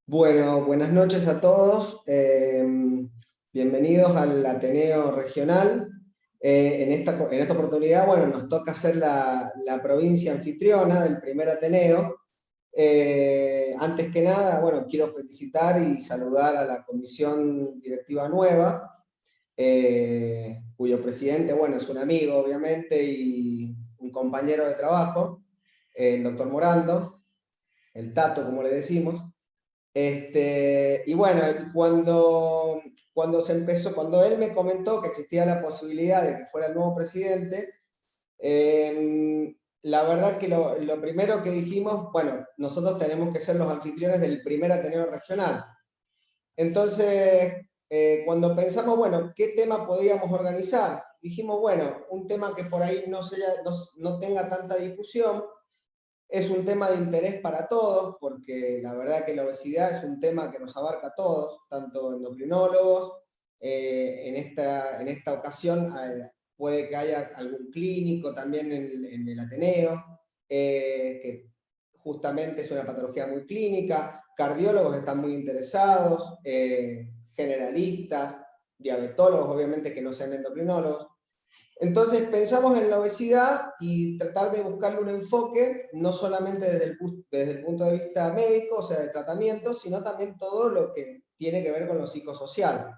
Bueno, buenas noches a todos. Bienvenidos al Ateneo Regional. En esta oportunidad, bueno, nos toca ser la provincia anfitriona del primer Ateneo. Antes que nada, bueno, quiero felicitar y saludar a la comisión directiva nueva, cuyo presidente, bueno, es un amigo, obviamente, y un compañero de trabajo, el doctor Morando, el Tato, como le decimos. Y bueno, cuando él me comentó que existía la posibilidad de que fuera el nuevo presidente, la verdad que lo primero que dijimos, bueno, nosotros tenemos que ser los anfitriones del primer Ateneo Regional. Entonces, cuando pensamos, bueno, ¿qué tema podíamos organizar? Dijimos, bueno, un tema que por ahí no tenga tanta difusión. Es un tema de interés para todos, porque la verdad que la obesidad es un tema que nos abarca a todos, tanto endocrinólogos. En esta ocasión puede que haya algún clínico también en el Ateneo, que justamente es una patología muy clínica. Cardiólogos están muy interesados, generalistas, diabetólogos, obviamente que no sean endocrinólogos. Entonces pensamos en la obesidad y tratar de buscarle un enfoque, no solamente desde el punto de vista médico, o sea, de tratamiento, sino también todo lo que tiene que ver con lo psicosocial.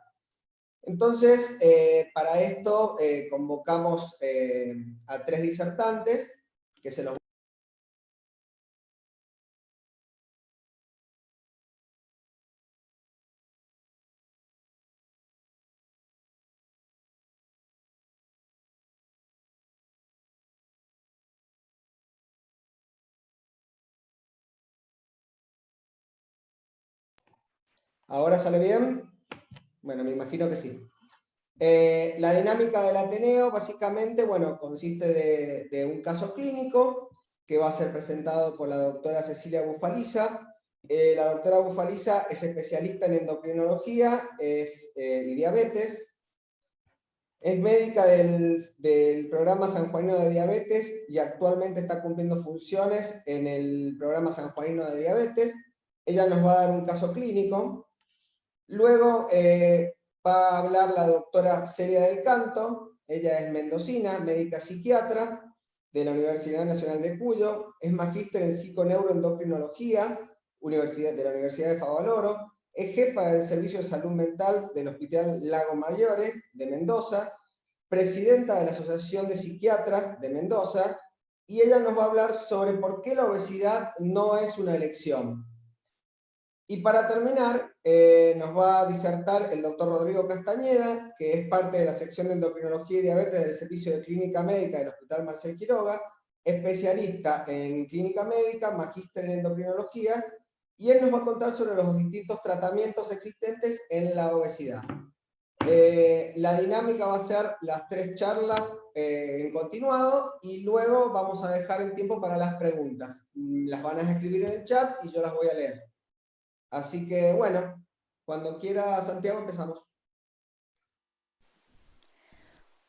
Entonces, para esto convocamos a 3 disertantes, que se los... ¿Ahora sale bien? Bueno, me imagino que sí. La dinámica del Ateneo, básicamente, bueno, consiste de un caso clínico que va a ser presentado por la doctora Cecilia Bufaliza. La doctora Bufaliza es especialista en endocrinología y diabetes. Es médica del programa Sanjuanino de Diabetes y actualmente está cumpliendo funciones en el programa Sanjuanino de Diabetes. Ella nos va a dar un caso clínico. Luego va a hablar la doctora Celia del Canto. Ella es mendocina, médica psiquiatra de la Universidad Nacional de Cuyo. Es magíster en psiconeuroendocrinología de la Universidad de Favaloro. Es jefa del Servicio de Salud Mental del Hospital Lago Mayores de Mendoza, presidenta de la Asociación de Psiquiatras de Mendoza, y ella nos va a hablar sobre por qué la obesidad no es una elección. Y para terminar, nos va a disertar el doctor Rodrigo Castañeda, que es parte de la sección de endocrinología y diabetes del Servicio de Clínica Médica del Hospital Marcel Quiroga, especialista en clínica médica, magíster en endocrinología, y él nos va a contar sobre los distintos tratamientos existentes en la obesidad. La dinámica va a ser las 3 charlas en continuado y luego vamos a dejar el tiempo para las preguntas. Las van a escribir en el chat y yo las voy a leer. Así que bueno, cuando quiera Santiago empezamos.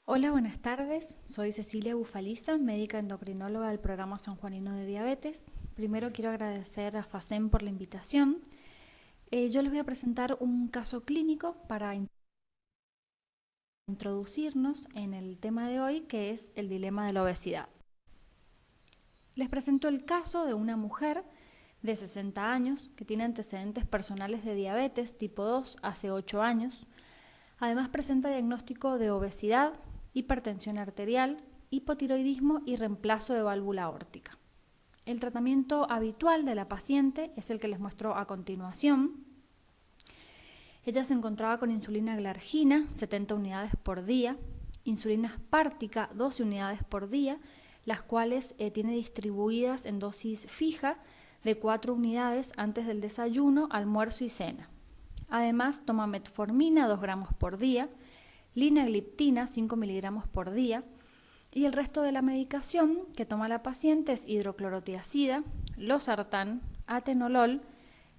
Hola, buenas tardes. Soy Cecilia Bufaliza, médica endocrinóloga del programa Sanjuanino de Diabetes. Primero quiero agradecer a FACEM por la invitación. Yo les voy a presentar un caso clínico para introducirnos en el tema de hoy, que es el dilema de la obesidad. Les presento el caso de una mujer de 60 años que tiene antecedentes personales de diabetes tipo 2 hace 8 años. Además presenta diagnóstico de obesidad, hipertensión arterial, hipotiroidismo y reemplazo de válvula aórtica. El tratamiento habitual de la paciente es el que les muestro a continuación. Ella se encontraba con insulina glargina, 70 unidades por día, insulina spártica, 12 unidades por día, las cuales tiene distribuidas en dosis fija de 4 unidades antes del desayuno, almuerzo y cena. Además, toma metformina 2 gramos por día, linagliptina 5 miligramos por día, y el resto de la medicación que toma la paciente es hidroclorotiazida, losartán, atenolol,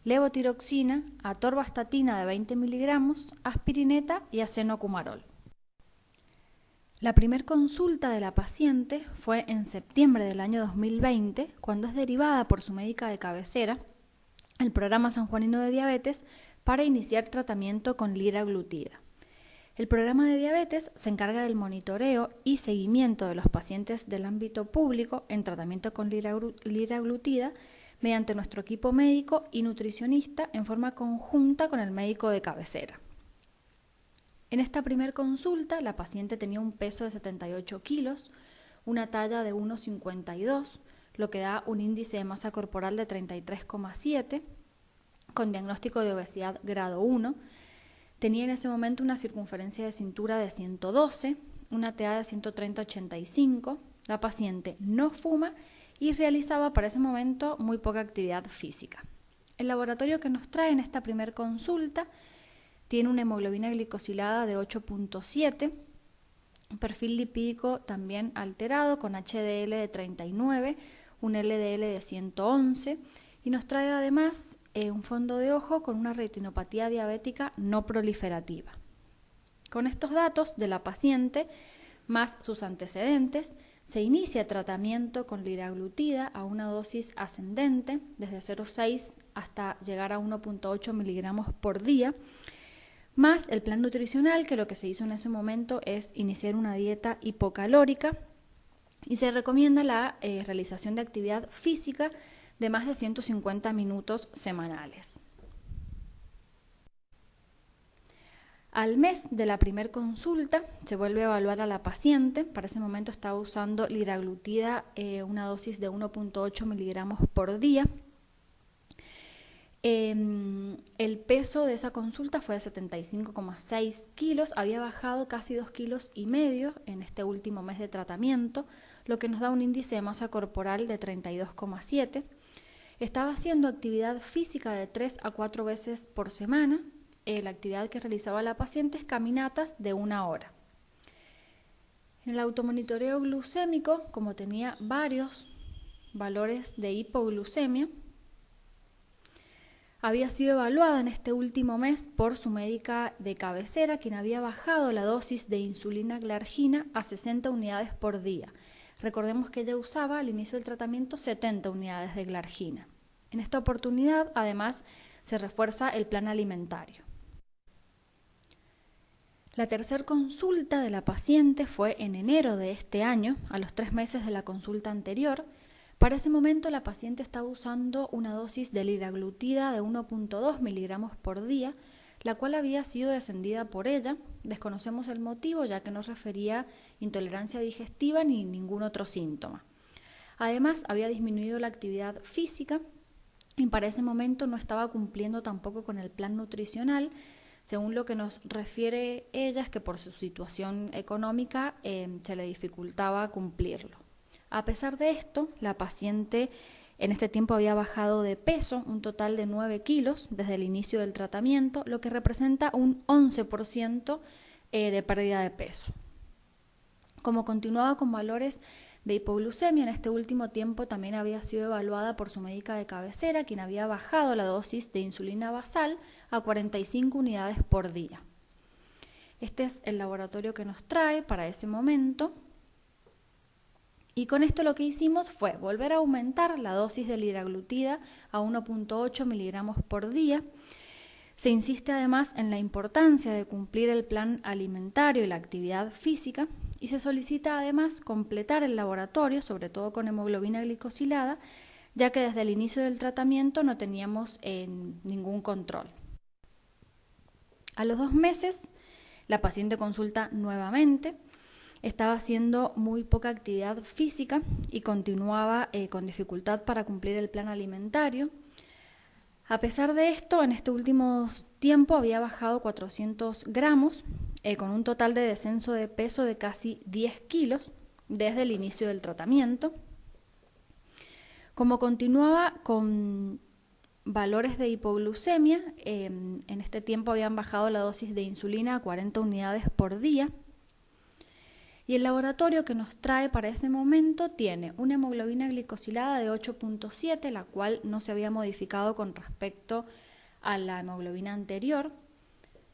levotiroxina, atorvastatina de 20 miligramos, aspirineta y acenocumarol. La primera consulta de la paciente fue en septiembre del año 2020, cuando es derivada por su médica de cabecera el Programa Sanjuanino de Diabetes para iniciar tratamiento con liraglutida. El programa de diabetes se encarga del monitoreo y seguimiento de los pacientes del ámbito público en tratamiento con liraglutida mediante nuestro equipo médico y nutricionista en forma conjunta con el médico de cabecera. En esta primer consulta, la paciente tenía un peso de 78 kilos, una talla de 1,52, lo que da un índice de masa corporal de 33,7, con diagnóstico de obesidad grado 1. Tenía en ese momento una circunferencia de cintura de 112, una TA de 130/85. La paciente no fuma y realizaba para ese momento muy poca actividad física. El laboratorio que nos trae en esta primera consulta tiene una hemoglobina glicosilada de 8,7, un perfil lipídico también alterado con HDL de 39, un LDL de 111 y nos trae además un fondo de ojo con una retinopatía diabética no proliferativa. Con estos datos de la paciente, más sus antecedentes, se inicia tratamiento con liraglutida a una dosis ascendente, desde 0,6 hasta llegar a 1,8 miligramos por día, más el plan nutricional, que lo que se hizo en ese momento es iniciar una dieta hipocalórica y se recomienda la realización de actividad física de más de 150 minutos semanales. Al mes de la primera consulta se vuelve a evaluar a la paciente. Para ese momento estaba usando liraglutida, una dosis de 1,8 miligramos por día. El peso de esa consulta fue de 75,6 kilos, había bajado casi 2,5 kilos en este último mes de tratamiento, lo que nos da un índice de masa corporal de 32,7. Estaba haciendo actividad física de 3 a 4 veces por semana. La actividad que realizaba la paciente es caminatas de 1 hora. En el automonitoreo glucémico, como tenía varios valores de hipoglucemia, había sido evaluada en este último mes por su médica de cabecera, quien había bajado la dosis de insulina glargina a 60 unidades por día. Recordemos que ella usaba al inicio del tratamiento 70 unidades de glargina. En esta oportunidad, además, se refuerza el plan alimentario. La tercera consulta de la paciente fue en enero de este año, a los 3 meses de la consulta anterior. Para ese momento la paciente estaba usando una dosis de liraglutida de 1,2 miligramos por día, la cual había sido descendida por ella. Desconocemos el motivo, ya que no refería intolerancia digestiva ni ningún otro síntoma. Además, había disminuido la actividad física y para ese momento no estaba cumpliendo tampoco con el plan nutricional. Según lo que nos refiere ella, es que por su situación económica se le dificultaba cumplirlo. A pesar de esto, la paciente en este tiempo había bajado de peso un total de 9 kilos desde el inicio del tratamiento, lo que representa un 11% de pérdida de peso. Como continuaba con valores de hipoglucemia, en este último tiempo también había sido evaluada por su médica de cabecera, quien había bajado la dosis de insulina basal a 45 unidades por día. Este es el laboratorio que nos trae para ese momento. Y con esto lo que hicimos fue volver a aumentar la dosis de liraglutida a 1,8 miligramos por día. Se insiste además en la importancia de cumplir el plan alimentario y la actividad física y se solicita además completar el laboratorio, sobre todo con hemoglobina glicosilada, ya que desde el inicio del tratamiento no teníamos ningún control. A los 2 meses, la paciente consulta nuevamente. Estaba haciendo muy poca actividad física y continuaba con dificultad para cumplir el plan alimentario. A pesar de esto, en este último tiempo había bajado 400 gramos, con un total de descenso de peso de casi 10 kilos desde el inicio del tratamiento. Como continuaba con valores de hipoglucemia, en este tiempo habían bajado la dosis de insulina a 40 unidades por día. Y el laboratorio que nos trae para ese momento tiene una hemoglobina glicosilada de 8,7, la cual no se había modificado con respecto a la hemoglobina anterior,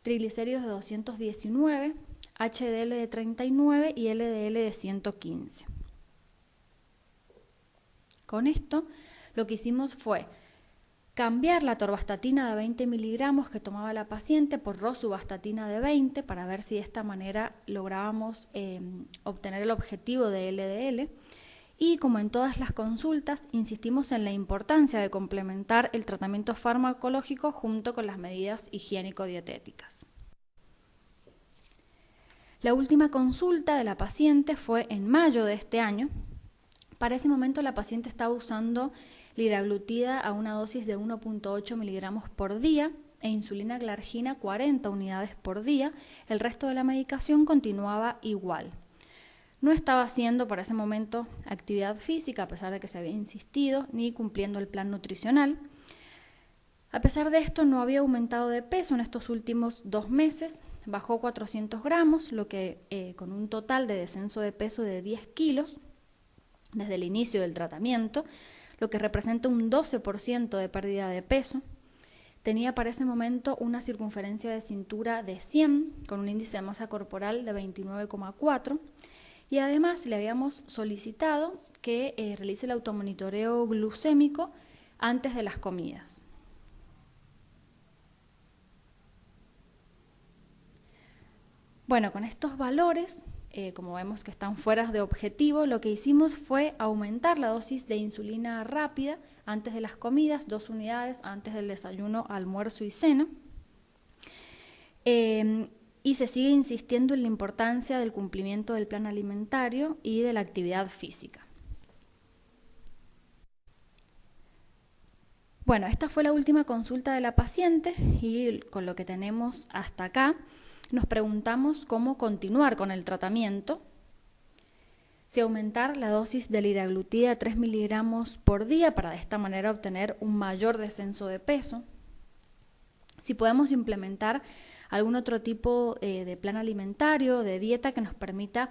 triglicéridos de 219, HDL de 39 y LDL de 115. Con esto, lo que hicimos fue cambiar la atorvastatina de 20 miligramos que tomaba la paciente por rosuvastatina de 20 para ver si de esta manera lográbamos obtener el objetivo de LDL. Y como en todas las consultas, insistimos en la importancia de complementar el tratamiento farmacológico junto con las medidas higiénico-dietéticas. La última consulta de la paciente fue en mayo de este año. Para ese momento la paciente estaba usando liraglutida a una dosis de 1.8 miligramos por día e insulina glargina 40 unidades por día. El resto de la medicación continuaba igual. No estaba haciendo para ese momento actividad física, a pesar de que se había insistido, ni cumpliendo el plan nutricional. A pesar de esto, no había aumentado de peso en estos últimos 2 meses, bajó 400 gramos, lo que con un total de descenso de peso de 10 kilos desde el inicio del tratamiento, lo que representa un 12% de pérdida de peso. Tenía para ese momento una circunferencia de cintura de 100, con un índice de masa corporal de 29,4, y además le habíamos solicitado que realice el automonitoreo glucémico antes de las comidas. Bueno, con estos valores, como vemos que están fuera de objetivo, lo que hicimos fue aumentar la dosis de insulina rápida antes de las comidas, 2 unidades antes del desayuno, almuerzo y cena. Y se sigue insistiendo en la importancia del cumplimiento del plan alimentario y de la actividad física. Bueno, esta fue la última consulta de la paciente y con lo que tenemos hasta acá, nos preguntamos cómo continuar con el tratamiento, si aumentar la dosis de liraglutida a 3 miligramos por día para de esta manera obtener un mayor descenso de peso, si podemos implementar algún otro tipo de plan alimentario, de dieta que nos permita,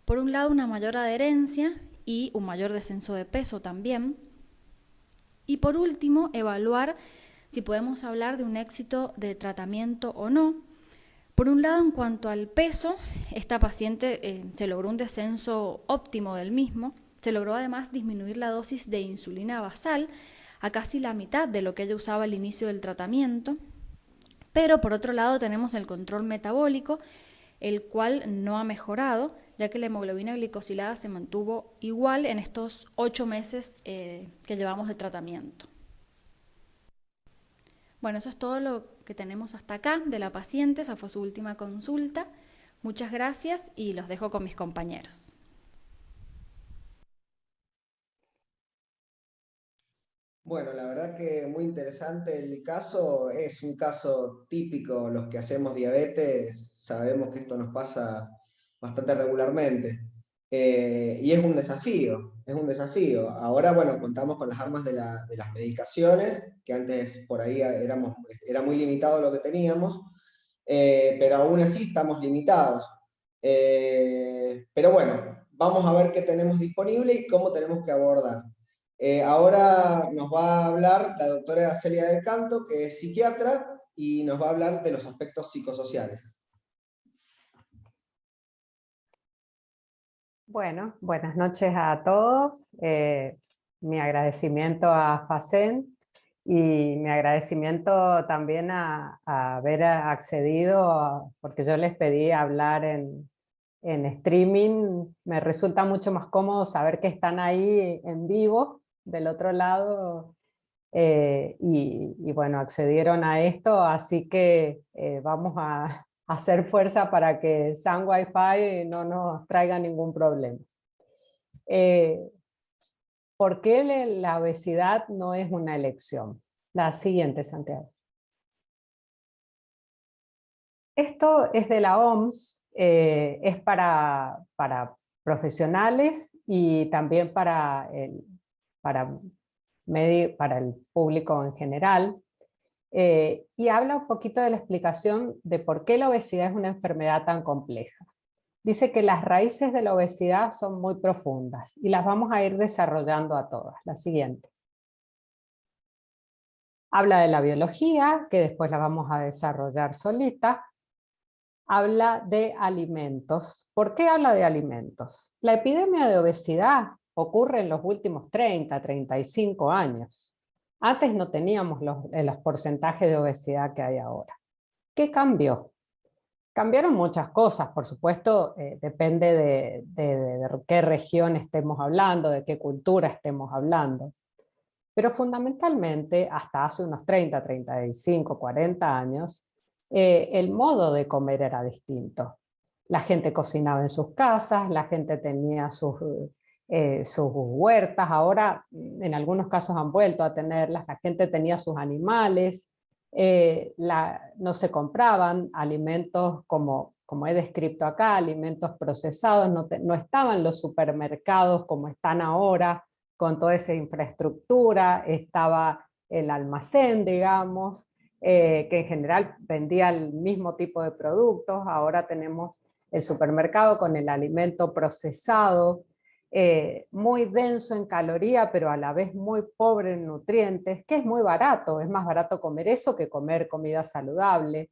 por un lado, una mayor adherencia y un mayor descenso de peso también. Y por último, evaluar si podemos hablar de un éxito de tratamiento o no. Por un lado, en cuanto al peso, esta paciente se logró un descenso óptimo del mismo. Se logró además disminuir la dosis de insulina basal a casi la mitad de lo que ella usaba al inicio del tratamiento. Pero por otro lado tenemos el control metabólico, el cual no ha mejorado, ya que la hemoglobina glicosilada se mantuvo igual en estos 8 meses que llevamos de tratamiento. Bueno, eso es todo lo que tenemos hasta acá de la paciente. Esa fue su última consulta. Muchas gracias y los dejo con mis compañeros. Bueno, la verdad que muy interesante el caso, es un caso típico, los que hacemos diabetes sabemos que esto nos pasa bastante regularmente. Y es un desafío, es un desafío. Ahora, bueno, contamos con las armas de las medicaciones, que antes por ahí era muy limitado lo que teníamos, pero aún así estamos limitados. Pero bueno, vamos a ver qué tenemos disponible y cómo tenemos que abordar. Ahora nos va a hablar la doctora Celia del Canto, que es psiquiatra, y nos va a hablar de los aspectos psicosociales. Bueno, buenas noches a todos. Mi agradecimiento a FACEN y mi agradecimiento también a haber accedido, porque yo les pedí hablar en streaming. Me resulta mucho más cómodo saber que están ahí en vivo, del otro lado, y bueno, accedieron a esto, así que vamos a hacer fuerza para que Sun Wi-Fi no nos traiga ningún problema. ¿Por qué la obesidad no es una elección? La siguiente, Santiago. Esto es de la OMS, es para profesionales y también para el público en general. Y habla un poquito de la explicación de por qué la obesidad es una enfermedad tan compleja. Dice que las raíces de la obesidad son muy profundas y las vamos a ir desarrollando a todas. La siguiente. Habla de la biología, que después la vamos a desarrollar solita. Habla de alimentos. ¿Por qué habla de alimentos? La epidemia de obesidad ocurre en los últimos 30, 35 años. Antes no teníamos los porcentajes de obesidad que hay ahora. ¿Qué cambió? Cambiaron muchas cosas, por supuesto, depende de qué región estemos hablando, de qué cultura estemos hablando. Pero fundamentalmente, hasta hace unos 30, 35, 40 años, el modo de comer era distinto. La gente cocinaba en sus casas, la gente tenía sus huertas, ahora en algunos casos han vuelto a tenerlas, la gente tenía sus animales, no se compraban alimentos como he descrito acá, alimentos procesados, no estaban los supermercados como están ahora, con toda esa infraestructura, estaba el almacén, digamos, que en general vendía el mismo tipo de productos, ahora tenemos el supermercado con el alimento procesado, muy denso en caloría, pero a la vez muy pobre en nutrientes, que es muy barato, es más barato comer eso que comer comida saludable.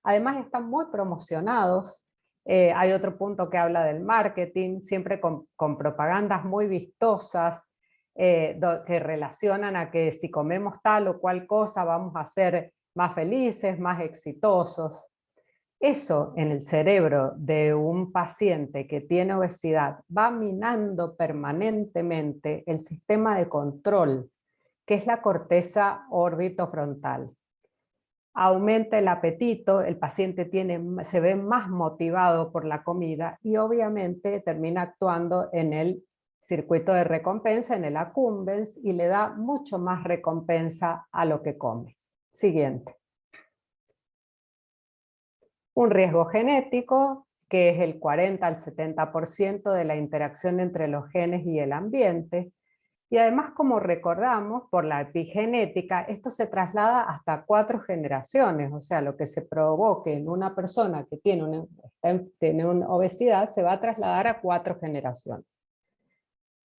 Además están muy promocionados. Hay otro punto que habla del marketing, siempre con propagandas muy vistosas, que relacionan a que si comemos tal o cual cosa vamos a ser más felices, más exitosos. Eso en el cerebro de un paciente que tiene obesidad va minando permanentemente el sistema de control, que es la corteza orbitofrontal. Aumenta el apetito, el paciente se ve más motivado por la comida y obviamente termina actuando en el circuito de recompensa, en el accumbens, y le da mucho más recompensa a lo que come. Siguiente. Un riesgo genético, que es el 40 al 70% de la interacción entre los genes y el ambiente. Y además, como recordamos, por la epigenética, esto se traslada hasta 4 generaciones, o sea, lo que se provoque en una persona que tiene una obesidad se va a trasladar a 4 generaciones.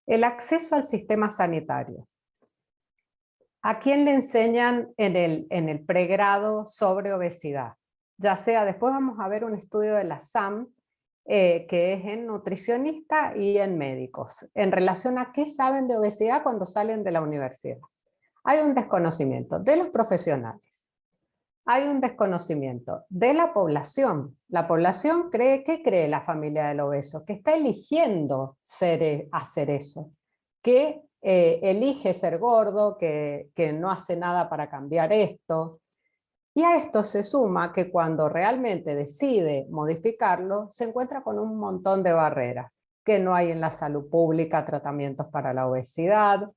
El acceso al sistema sanitario. ¿A quién le enseñan en el pregrado sobre obesidad? Ya sea, después vamos a ver un estudio de la SAM, que es en nutricionista y en médicos, en relación a qué saben de obesidad cuando salen de la universidad. Hay un desconocimiento de los profesionales, hay un desconocimiento de la población. La población ¿qué cree la familia del obeso? Que está eligiendo hacer eso, que elige ser gordo, que no hace nada para cambiar esto. Y a esto se suma que cuando realmente decide modificarlo, se encuentra con un montón de barreras, que no hay en la salud pública tratamientos para la obesidad,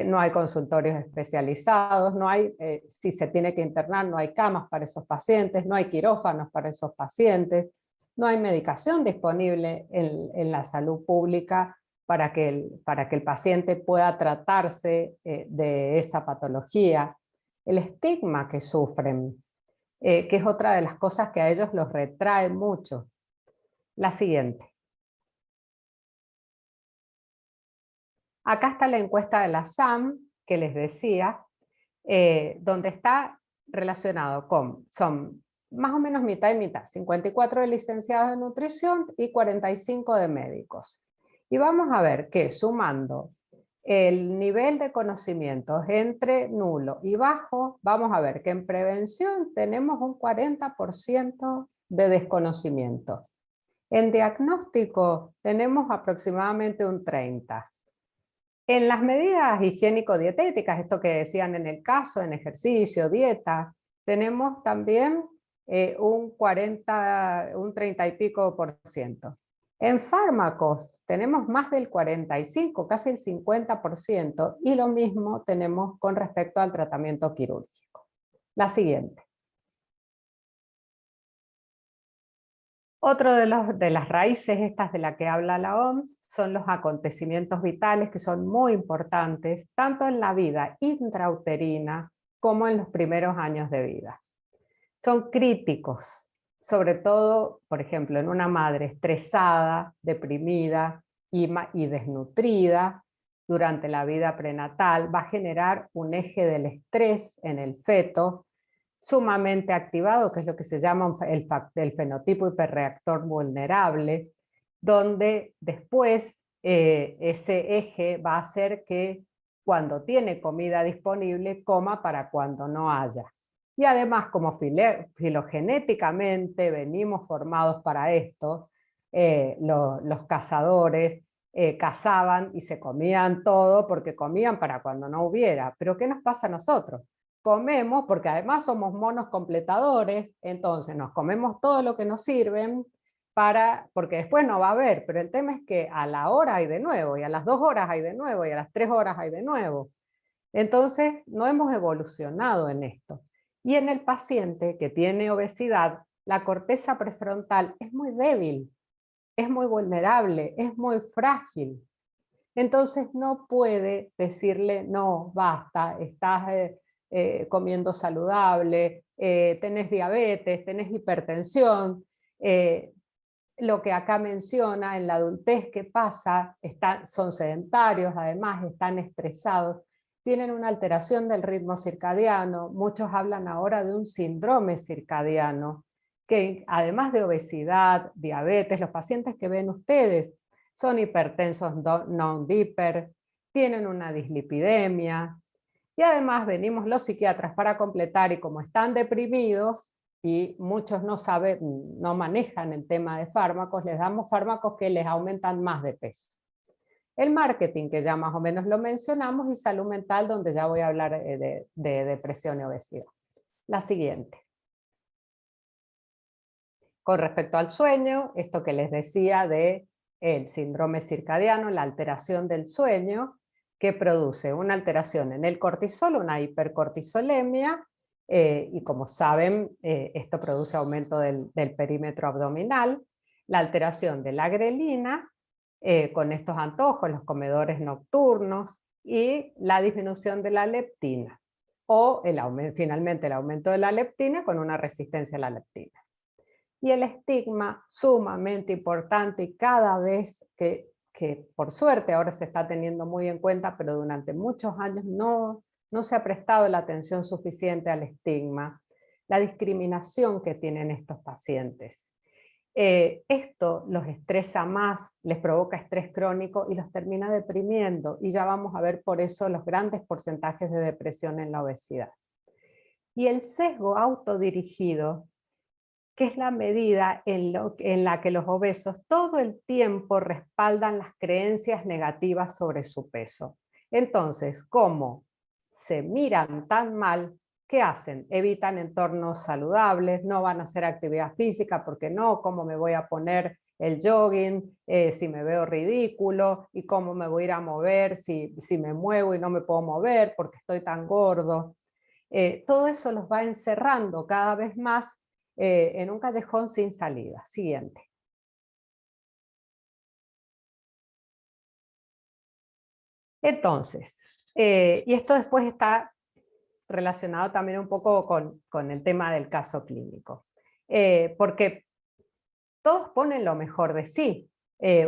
no hay consultorios especializados, no hay, si se tiene que internar, no hay camas para esos pacientes, no hay quirófanos para esos pacientes, no hay medicación disponible en la salud pública para que el paciente pueda tratarse de esa patología. El estigma que sufren, que es otra de las cosas que a ellos los retrae mucho. La siguiente. Acá está la encuesta de la SAM, que les decía, donde está relacionado son más o menos mitad y mitad, 54 de licenciados en nutrición y 45 de médicos. Y vamos a ver que sumando el nivel de conocimientos entre nulo y bajo, vamos a ver que en prevención tenemos un 40% de desconocimiento. En diagnóstico tenemos aproximadamente un 30%. En las medidas higiénico-dietéticas, esto que decían en el caso, en ejercicio, dieta, tenemos también un 30 y pico %. En fármacos tenemos más del 45, casi el 50%, y lo mismo tenemos con respecto al tratamiento quirúrgico. La siguiente. Otro de las raíces estas de la que habla la OMS son los acontecimientos vitales, que son muy importantes, tanto en la vida intrauterina como en los primeros años de vida. Son críticos, sobre todo, por ejemplo, en una madre estresada, deprimida y desnutrida durante la vida prenatal, va a generar un eje del estrés en el feto, sumamente activado, que es lo que se llama el fenotipo hiperreactor vulnerable, donde después ese eje va a hacer que cuando tiene comida disponible, coma para cuando no haya. Y además, como filogenéticamente venimos formados para esto, los cazadores cazaban y se comían todo porque comían para cuando no hubiera. Pero ¿qué nos pasa a nosotros? Comemos porque además somos monos completadores, entonces nos comemos todo lo que nos sirven porque después no va a haber, pero el tema es que a la hora hay de nuevo, y a las 2 horas hay de nuevo, y a las 3 horas hay de nuevo. Entonces no hemos evolucionado en esto. Y en el paciente que tiene obesidad, la corteza prefrontal es muy débil, es muy vulnerable, es muy frágil. Entonces no puede decirle, no, basta, estás comiendo saludable, tenés diabetes, tenés hipertensión. Lo que acá menciona, en la adultez, ¿qué pasa? Son sedentarios, además están estresados, tienen una alteración del ritmo circadiano, muchos hablan ahora de un síndrome circadiano, que además de obesidad, diabetes, los pacientes que ven ustedes son hipertensos non-diper, tienen una dislipidemia, y además venimos los psiquiatras para completar, y como están deprimidos, y muchos no saben, no manejan el tema de fármacos, les damos fármacos que les aumentan más de peso. El marketing, que ya más o menos lo mencionamos, y salud mental, donde ya voy a hablar de depresión y obesidad. La siguiente. Con respecto al sueño, esto que les decía de el síndrome circadiano, la alteración del sueño, que produce una alteración en el cortisol, una hipercortisolemia, y como saben, esto produce aumento del perímetro abdominal, la alteración de la grelina, con estos antojos, los comedores nocturnos, y la disminución de la leptina, o finalmente el aumento de la leptina con una resistencia a la leptina. Y el estigma, sumamente importante, y cada vez que por suerte ahora se está teniendo muy en cuenta, pero durante muchos años no se ha prestado la atención suficiente al estigma, la discriminación que tienen estos pacientes. Esto los estresa más, les provoca estrés crónico y los termina deprimiendo, y ya vamos a ver por eso los grandes porcentajes de depresión en la obesidad. Y el sesgo autodirigido, que es la medida en la que los obesos todo el tiempo respaldan las creencias negativas sobre su peso. Entonces, como se miran tan mal, ¿qué hacen? Evitan entornos saludables, no van a hacer actividad física, porque no, ¿cómo me voy a poner el jogging si me veo ridículo? ¿Y cómo me voy a ir a mover si me muevo y no me puedo mover porque estoy tan gordo? Todo eso los va encerrando cada vez más en un callejón sin salida. Siguiente. Entonces, y esto después está relacionado también un poco con el tema del caso clínico, porque todos ponen lo mejor de sí.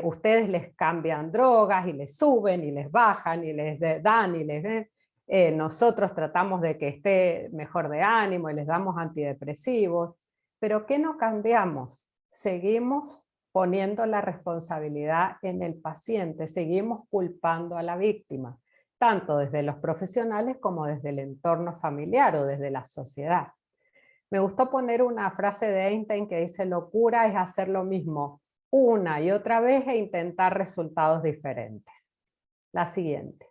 Ustedes les cambian drogas y les suben y les bajan y les dan y les den. Nosotros tratamos de que esté mejor de ánimo y les damos antidepresivos. Pero ¿qué no cambiamos? Seguimos poniendo la responsabilidad en el paciente, seguimos culpando a la víctima, tanto desde los profesionales como desde el entorno familiar o desde la sociedad. Me gustó poner una frase de Einstein que dice: locura es hacer lo mismo una y otra vez e intentar resultados diferentes. La siguiente.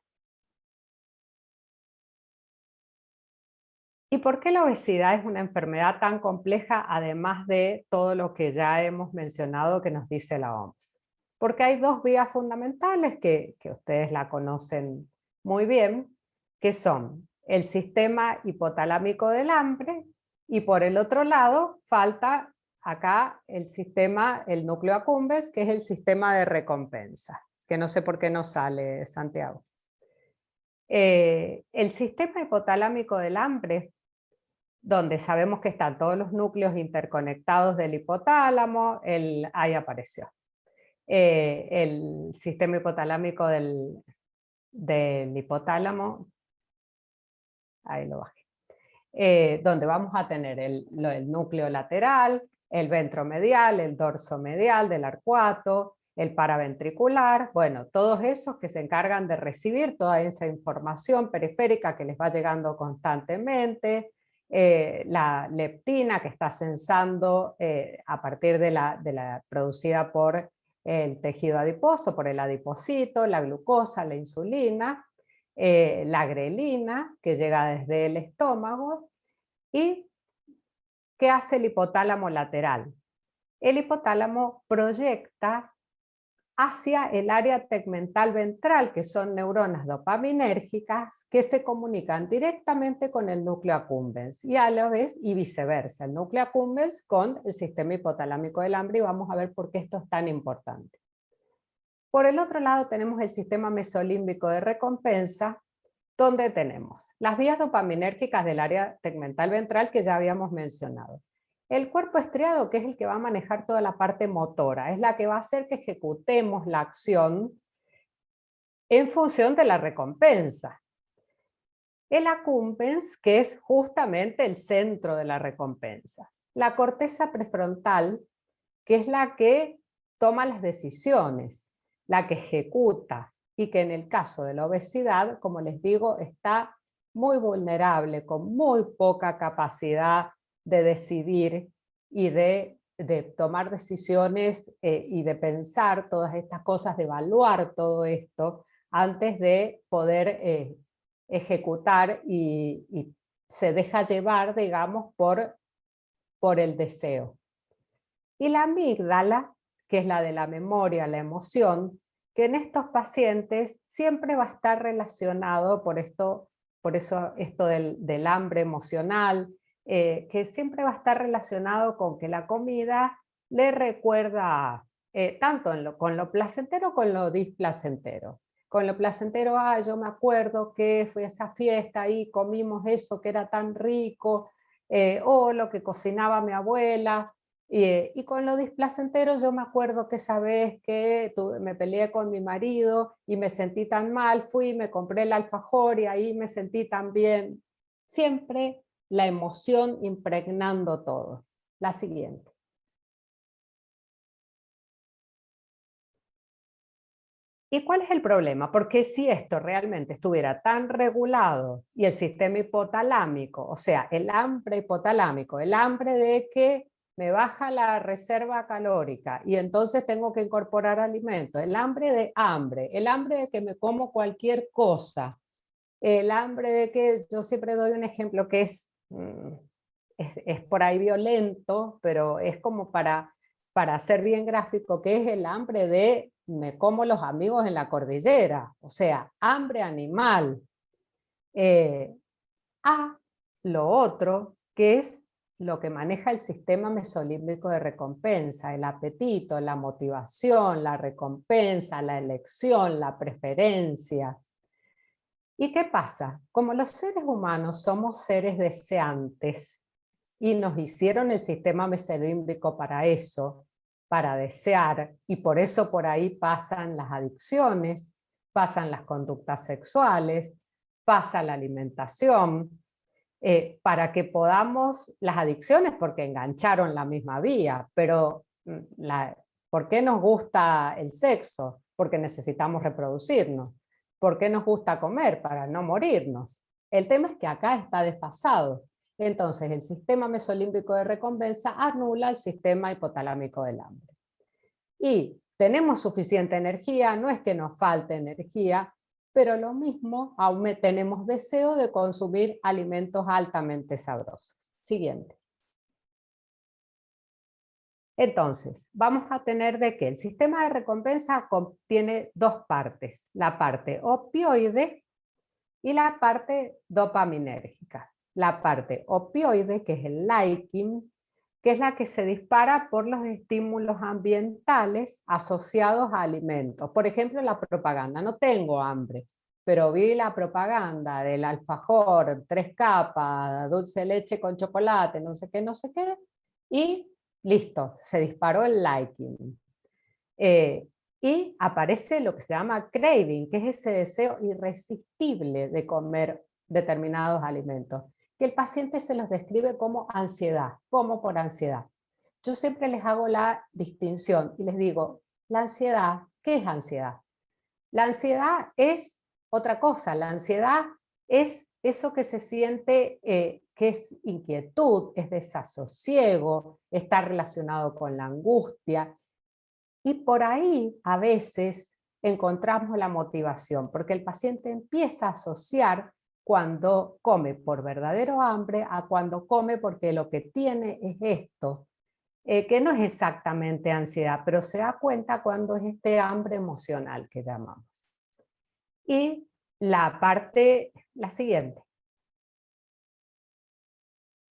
¿Y por qué la obesidad es una enfermedad tan compleja, además de todo lo que ya hemos mencionado que nos dice la OMS? Porque hay dos vías fundamentales que ustedes la conocen muy bien, que son el sistema hipotalámico del hambre, y por el otro lado falta acá el núcleo accumbens, que es el sistema de recompensa, que no sé por qué no sale, Santiago. El sistema hipotalámico del hambre, donde sabemos que están todos los núcleos interconectados del hipotálamo, ahí apareció. El sistema hipotalámico del hipotálamo, ahí lo bajé, donde vamos a tener el núcleo lateral, el ventromedial, el dorsomedial del arcuato, el paraventricular, bueno, todos esos que se encargan de recibir toda esa información periférica que les va llegando constantemente, la leptina que está sensando a partir de la producida por el tejido adiposo, por el adipocito, la glucosa, la insulina, la grelina que llega desde el estómago. ¿Y qué hace el hipotálamo lateral? El hipotálamo proyecta hacia el área tegmental ventral, que son neuronas dopaminérgicas que se comunican directamente con el núcleo accumbens y a la vez y viceversa, el núcleo accumbens con el sistema hipotalámico del hambre, y vamos a ver por qué esto es tan importante. Por el otro lado tenemos el sistema mesolímbico de recompensa, donde tenemos las vías dopaminérgicas del área tegmental ventral que ya habíamos mencionado. El cuerpo estriado, que es el que va a manejar toda la parte motora, es la que va a hacer que ejecutemos la acción en función de la recompensa. El accumbens, que es justamente el centro de la recompensa. La corteza prefrontal, que es la que toma las decisiones, la que ejecuta, y que en el caso de la obesidad, como les digo, está muy vulnerable, con muy poca capacidad de decidir y de tomar decisiones y de pensar todas estas cosas, de evaluar todo esto antes de poder ejecutar, y se deja llevar, digamos, por el deseo. Y la amígdala, que es la de la memoria, la emoción, que en estos pacientes siempre va a estar relacionado, por eso esto del hambre emocional, que siempre va a estar relacionado con que la comida le recuerda tanto con lo placentero como con lo displacentero. Con lo placentero, yo me acuerdo que fui a esa fiesta y comimos eso que era tan rico, o lo que cocinaba mi abuela. Y con lo displacentero, yo me acuerdo que esa vez que me peleé con mi marido y me sentí tan mal, fui y me compré el alfajor y ahí me sentí tan bien. Siempre la emoción impregnando todo. La siguiente. ¿Y cuál es el problema? Porque si esto realmente estuviera tan regulado y el sistema hipotalámico, o sea, el hambre hipotalámico, el hambre de que me baja la reserva calórica y entonces tengo que incorporar alimentos, el hambre de que me como cualquier cosa, el hambre de que, yo siempre doy un ejemplo que es por ahí violento, pero es como para ser bien gráfico, que es el hambre de me como los amigos en la cordillera, o sea, hambre animal. A lo otro, que es lo que maneja el sistema mesolímbico de recompensa, el apetito, la motivación, la recompensa, la elección, la preferencia. ¿Y qué pasa? Como los seres humanos somos seres deseantes y nos hicieron el sistema mesolímbico para eso, para desear, y por eso por ahí pasan las adicciones, pasan las conductas sexuales, pasa la alimentación, para que podamos, las adicciones porque engancharon la misma vía, pero ¿por qué nos gusta el sexo? Porque necesitamos reproducirnos. ¿Por qué nos gusta comer? Para no morirnos. El tema es que acá está desfasado. Entonces el sistema mesolímbico de recompensa anula el sistema hipotalámico del hambre. Y tenemos suficiente energía, no es que nos falte energía, pero lo mismo, aún tenemos deseo de consumir alimentos altamente sabrosos. Siguiente. Entonces, vamos a tener de que el sistema de recompensa tiene dos partes, la parte opioide y la parte dopaminérgica. La parte opioide, que es el liking, que es la que se dispara por los estímulos ambientales asociados a alimentos. Por ejemplo, la propaganda. No tengo hambre, pero vi la propaganda del alfajor, 3 capas, dulce de leche con chocolate, no sé qué, y listo, se disparó el liking. Y aparece lo que se llama craving, que es ese deseo irresistible de comer determinados alimentos, que el paciente se los describe como ansiedad, como por ansiedad. Yo siempre les hago la distinción y les digo, La ansiedad, ¿qué es ansiedad? La ansiedad es otra cosa, la ansiedad es eso que se siente que es inquietud, es desasosiego, está relacionado con la angustia, y por ahí a veces encontramos la motivación, porque el paciente empieza a asociar cuando come por verdadero hambre a cuando come porque lo que tiene es esto, que no es exactamente ansiedad, pero se da cuenta cuando es este hambre emocional que llamamos. Y la siguiente,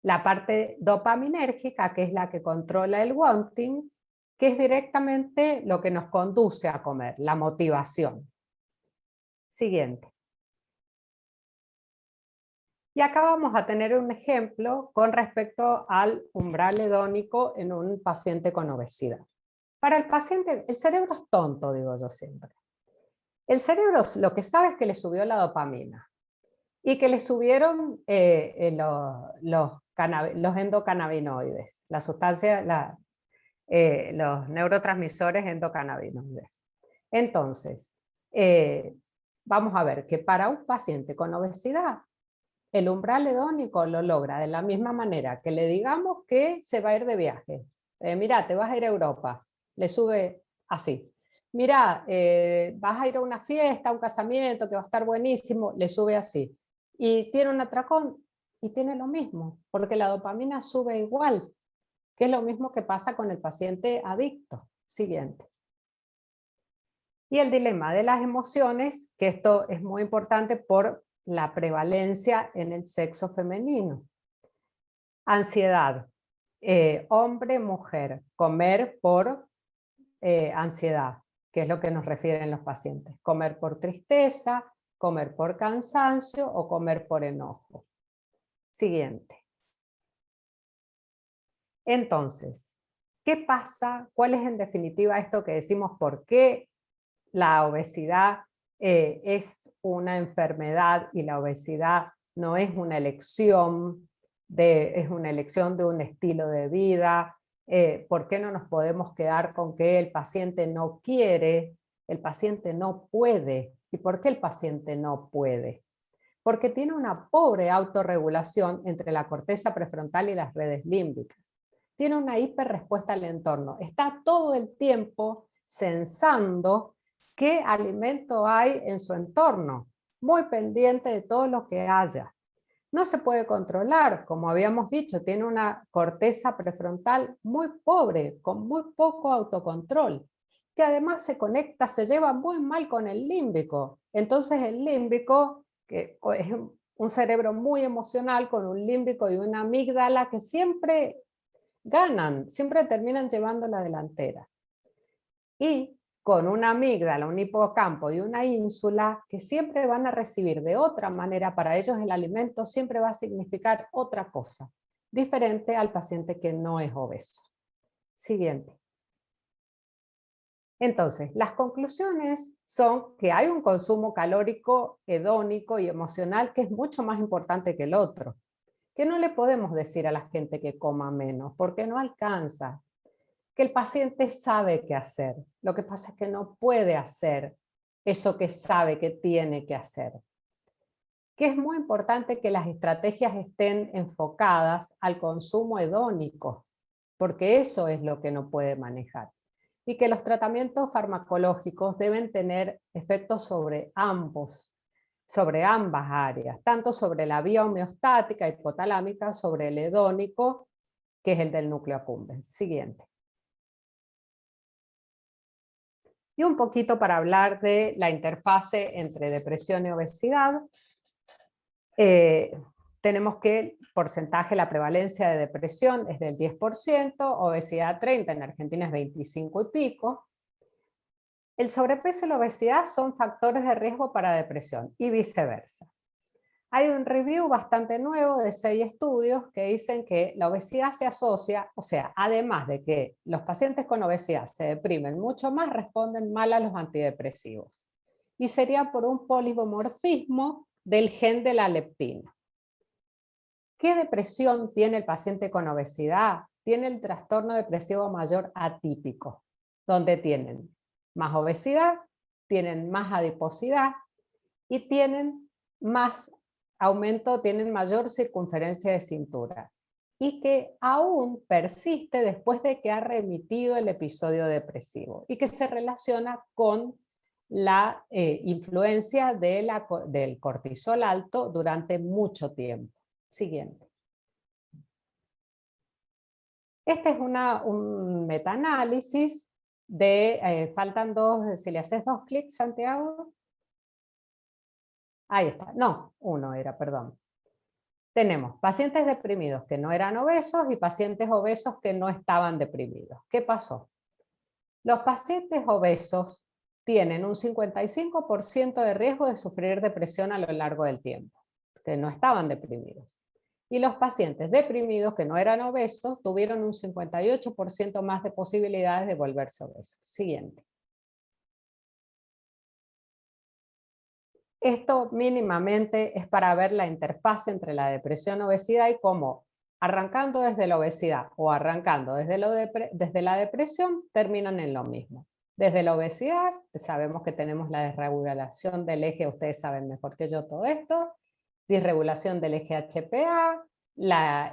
la parte dopaminérgica, que es la que controla el wanting, que es directamente lo que nos conduce a comer, la motivación. Siguiente. Y acá vamos a tener un ejemplo con respecto al umbral hedónico en un paciente con obesidad. Para el paciente, el cerebro es tonto, digo yo siempre. El cerebro lo que sabe es que le subió la dopamina y que le subieron los endocannabinoides, la sustancia, los neurotransmisores endocannabinoides. Entonces, vamos a ver que para un paciente con obesidad, el umbral hedónico lo logra de la misma manera que le digamos que se va a ir de viaje. Mira, te vas a ir a Europa, le sube así. Mira, vas a ir a una fiesta, a un casamiento que va a estar buenísimo, le sube así. Y tiene un atracón y tiene lo mismo, porque la dopamina sube igual, que es lo mismo que pasa con el paciente adicto. Siguiente. Y el dilema de las emociones, que esto es muy importante por la prevalencia en el sexo femenino. Ansiedad, hombre, mujer, comer por ansiedad, que es lo que nos refieren los pacientes. Comer por tristeza, comer por cansancio o comer por enojo. Siguiente. Entonces, ¿qué pasa? ¿Cuál es en definitiva esto que decimos por qué la obesidad es una enfermedad y la obesidad no es una elección, es una elección de un estilo de vida? ¿Por qué no nos podemos quedar con que el paciente no quiere, el paciente no puede? ¿Y por qué el paciente no puede? Porque tiene una pobre autorregulación entre la corteza prefrontal y las redes límbicas. Tiene una hiperrespuesta al entorno. Está todo el tiempo sensando qué alimento hay en su entorno, muy pendiente de todo lo que haya. No se puede controlar, como habíamos dicho, tiene una corteza prefrontal muy pobre, con muy poco autocontrol, que además se conecta, se lleva muy mal con el límbico. Entonces el límbico, que es un cerebro muy emocional, con un límbico y una amígdala que siempre ganan, siempre terminan llevando la delantera. Y con una amígdala, un hipocampo y una ínsula que siempre van a recibir de otra manera, para ellos el alimento siempre va a significar otra cosa, diferente al paciente que no es obeso. Siguiente. Entonces, las conclusiones son que hay un consumo calórico, hedónico y emocional que es mucho más importante que el otro, que no le podemos decir a la gente que coma menos, porque no alcanza, que el paciente sabe qué hacer, lo que pasa es que no puede hacer eso que sabe que tiene que hacer. Que es muy importante que las estrategias estén enfocadas al consumo hedónico, porque eso es lo que no puede manejar. Y que los tratamientos farmacológicos deben tener efectos sobre ambas áreas, tanto sobre la vía homeostática hipotalámica, sobre el hedónico, que es el del núcleo accumbens. Siguiente. Y un poquito para hablar de la interfase entre depresión y obesidad. Tenemos que el porcentaje, la prevalencia de depresión es del 10%, obesidad 30%, en Argentina es 25 y pico. El sobrepeso y la obesidad son factores de riesgo para depresión y viceversa. Hay un review bastante nuevo de 6 estudios que dicen que la obesidad se asocia, o sea, además de que los pacientes con obesidad se deprimen mucho más, responden mal a los antidepresivos. Y sería por un polimorfismo del gen de la leptina. ¿Qué depresión tiene el paciente con obesidad? Tiene el trastorno depresivo mayor atípico, donde tienen más obesidad, tienen más adiposidad y tienen más aumento, tienen mayor circunferencia de cintura, y que aún persiste después de que ha remitido el episodio depresivo y que se relaciona con la influencia del cortisol alto durante mucho tiempo. Siguiente. Este es un metaanálisis de, faltan dos, si le haces 2 clics, Santiago. Ahí está, no, uno era, perdón. Tenemos pacientes deprimidos que no eran obesos y pacientes obesos que no estaban deprimidos. ¿Qué pasó? Los pacientes obesos tienen un 55% de riesgo de sufrir depresión a lo largo del tiempo, que no estaban deprimidos. Y los pacientes deprimidos que no eran obesos tuvieron un 58% más de posibilidades de volverse obesos. Siguiente. Esto mínimamente es para ver la interfaz entre la depresión y obesidad y cómo, arrancando desde la obesidad o arrancando desde la depresión, terminan en lo mismo. Desde la obesidad sabemos que tenemos la desregulación del eje, ustedes saben mejor que yo todo esto, disregulación del eje HPA,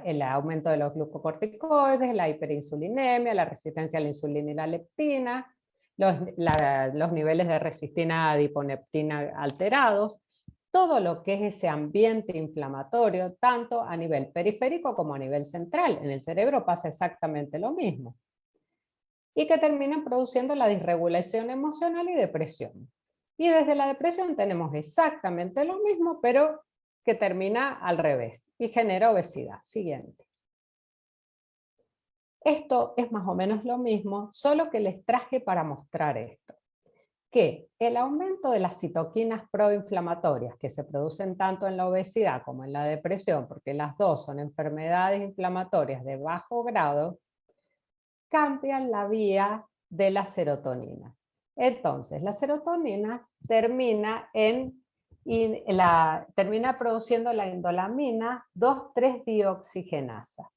el aumento de los glucocorticoides, la hiperinsulinemia, la resistencia a la insulina y la leptina, los niveles de resistina adiponeptina alterados, todo lo que es ese ambiente inflamatorio, tanto a nivel periférico como a nivel central. En el cerebro pasa exactamente lo mismo. Y que terminan produciendo la disregulación emocional y depresión. Y desde la depresión tenemos exactamente lo mismo, pero que termina al revés y genera obesidad. Siguiente. Esto es más o menos lo mismo, solo que les traje para mostrar esto. Que el aumento de las citoquinas proinflamatorias que se producen tanto en la obesidad como en la depresión, porque las dos son enfermedades inflamatorias de bajo grado, cambian la vía de la serotonina. Entonces, la serotonina termina produciendo la indolamina 2,3-dioxigenasa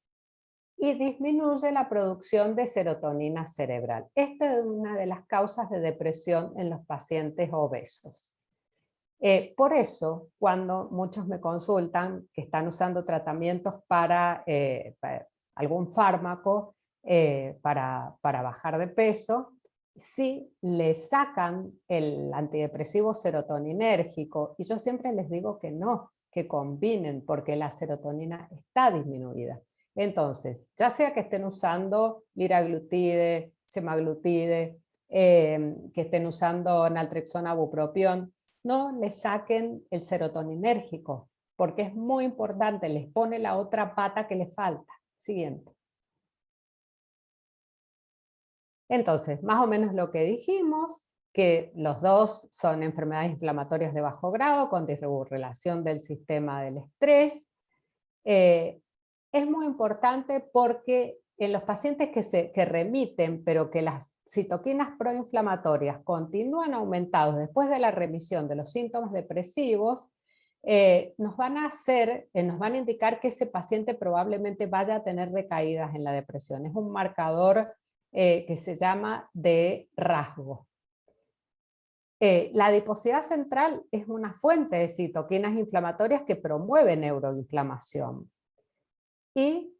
y disminuye la producción de serotonina cerebral. Esta es una de las causas de depresión en los pacientes obesos. Por eso, cuando muchos me consultan que están usando tratamientos para algún fármaco para bajar de peso, si le sacan el antidepresivo serotoninérgico, y yo siempre les digo que no, que combinen, porque la serotonina está disminuida. Entonces, ya sea que estén usando liraglutide, semaglutide, que estén usando naltrexona, bupropión, no le saquen el serotoninérgico, porque es muy importante, les pone la otra pata que les falta. Siguiente. Entonces, más o menos lo que dijimos, que los dos son enfermedades inflamatorias de bajo grado con disregulación del sistema del estrés. Es muy importante porque en los pacientes que remiten, pero que las citoquinas proinflamatorias continúan aumentados después de la remisión de los síntomas depresivos, nos van a indicar que ese paciente probablemente vaya a tener recaídas en la depresión. Es un marcador que se llama de rasgo. La adiposidad central es una fuente de citoquinas inflamatorias que promueve neuroinflamación. Y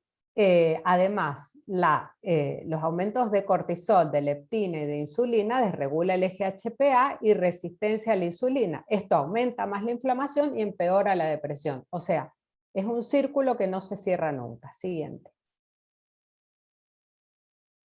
además, los aumentos de cortisol, de leptina y de insulina desregula el eje HPA y resistencia a la insulina. Esto aumenta más la inflamación y empeora la depresión. O sea, es un círculo que no se cierra nunca. Siguiente.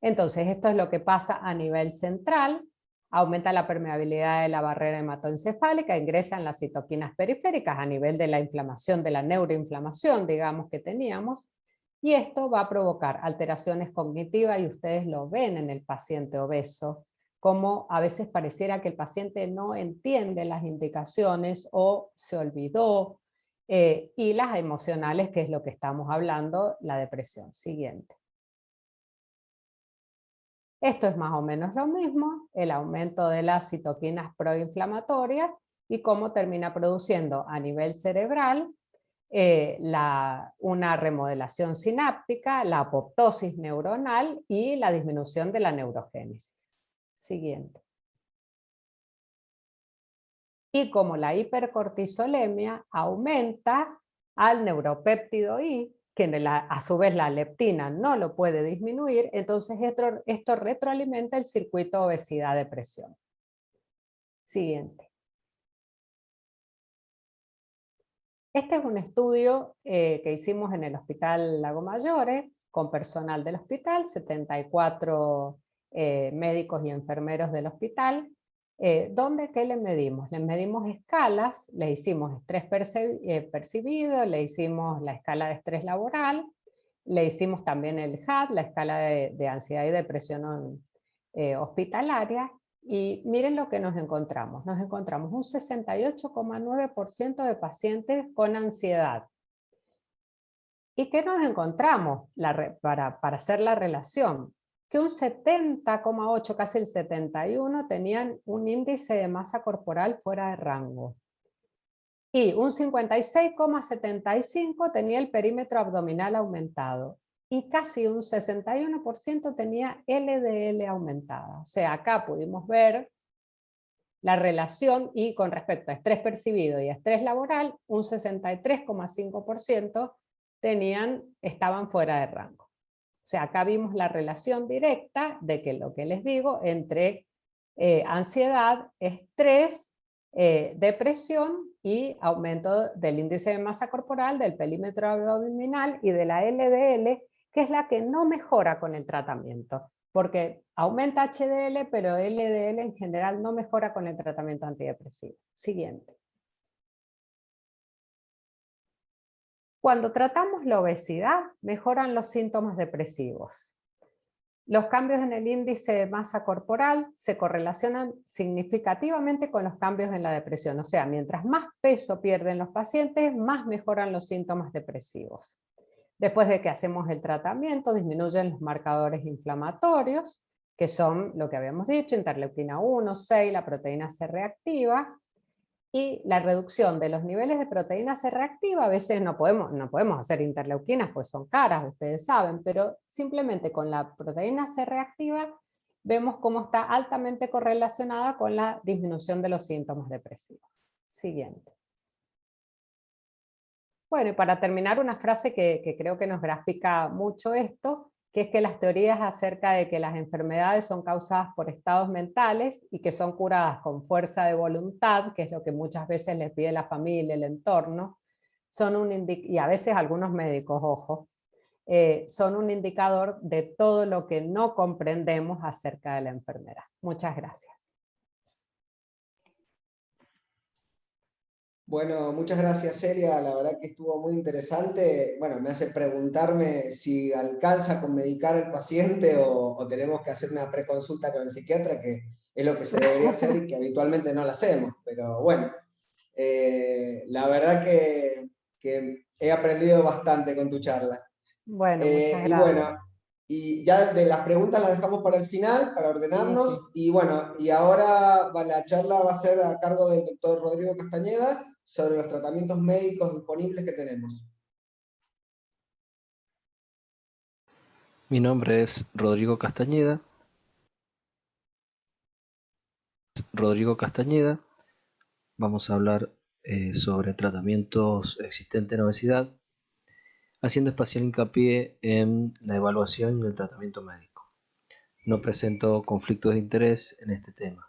Entonces, esto es lo que pasa a nivel central. Aumenta la permeabilidad de la barrera hematoencefálica, ingresan las citoquinas periféricas a nivel de la inflamación, de la neuroinflamación, digamos, que teníamos, y esto va a provocar alteraciones cognitivas, y ustedes lo ven en el paciente obeso, como a veces pareciera que el paciente no entiende las indicaciones o se olvidó, y las emocionales, que es lo que estamos hablando, la depresión. Siguiente. Esto es más o menos lo mismo, el aumento de las citoquinas proinflamatorias y cómo termina produciendo a nivel cerebral una remodelación sináptica, la apoptosis neuronal y la disminución de la neurogénesis. Siguiente. Y como la hipercortisolemia aumenta al neuropéptido I, que a su vez la leptina no lo puede disminuir, entonces esto retroalimenta el circuito obesidad-depresión. Siguiente. Este es un estudio que hicimos en el Hospital Lago Maggiore con personal del hospital, 74 médicos y enfermeros del hospital, donde ¿qué le medimos? Le medimos escalas, le hicimos estrés percibido, le hicimos la escala de estrés laboral, le hicimos también el HAD, la escala de ansiedad y depresión hospitalaria, y miren lo que nos encontramos. Nos encontramos un 68,9% de pacientes con ansiedad. ¿Y qué nos encontramos para hacer la relación? Que un 70,8, casi el 71, tenían un índice de masa corporal fuera de rango. Y un 56,75 tenía el perímetro abdominal aumentado. Y casi un 61% tenía LDL aumentada. O sea, acá pudimos ver la relación, y con respecto a estrés percibido y a estrés laboral, un 63,5% estaban fuera de rango. O sea, acá vimos la relación directa de que lo que les digo entre ansiedad, estrés, depresión y aumento del índice de masa corporal, del perímetro abdominal y de la LDL, que es la que no mejora con el tratamiento, porque aumenta HDL, pero LDL en general no mejora con el tratamiento antidepresivo. Siguiente. Cuando tratamos la obesidad, mejoran los síntomas depresivos. Los cambios en el índice de masa corporal se correlacionan significativamente con los cambios en la depresión. O sea, mientras más peso pierden los pacientes, más mejoran los síntomas depresivos. Después de que hacemos el tratamiento, disminuyen los marcadores inflamatorios, que son lo que habíamos dicho, interleuquina 1, 6, la proteína C reactiva, y la reducción de los niveles de proteína C reactiva. A veces no podemos hacer interleuquinas, pues son caras, ustedes saben, pero simplemente con la proteína C reactiva vemos cómo está altamente correlacionada con la disminución de los síntomas depresivos. Siguiente. Bueno, y para terminar, una frase que creo que nos grafica mucho esto, que es que las teorías acerca de que las enfermedades son causadas por estados mentales y que son curadas con fuerza de voluntad, que es lo que muchas veces les pide la familia, el entorno, y a veces algunos médicos, ojo, son un indicador de todo lo que no comprendemos acerca de la enfermedad. Muchas gracias. Bueno, muchas gracias, Celia. La verdad que estuvo muy interesante. Bueno, me hace preguntarme si alcanza con medicar al paciente o tenemos que hacer una preconsulta con el psiquiatra, que es lo que se debería hacer y que habitualmente no lo hacemos. Pero bueno, la verdad que he aprendido bastante con tu charla. Bueno, muchas Y gracias. bueno, y ya de las preguntas las dejamos para el final, para ordenarnos. Sí. Y bueno, y ahora la charla va a ser a cargo del doctor Rodrigo Castañeda sobre los tratamientos médicos disponibles que tenemos. Mi nombre es Rodrigo Castañeda. Vamos a hablar sobre tratamientos existentes en obesidad, haciendo especial hincapié en la evaluación y el tratamiento médico. No presento conflictos de interés en este tema.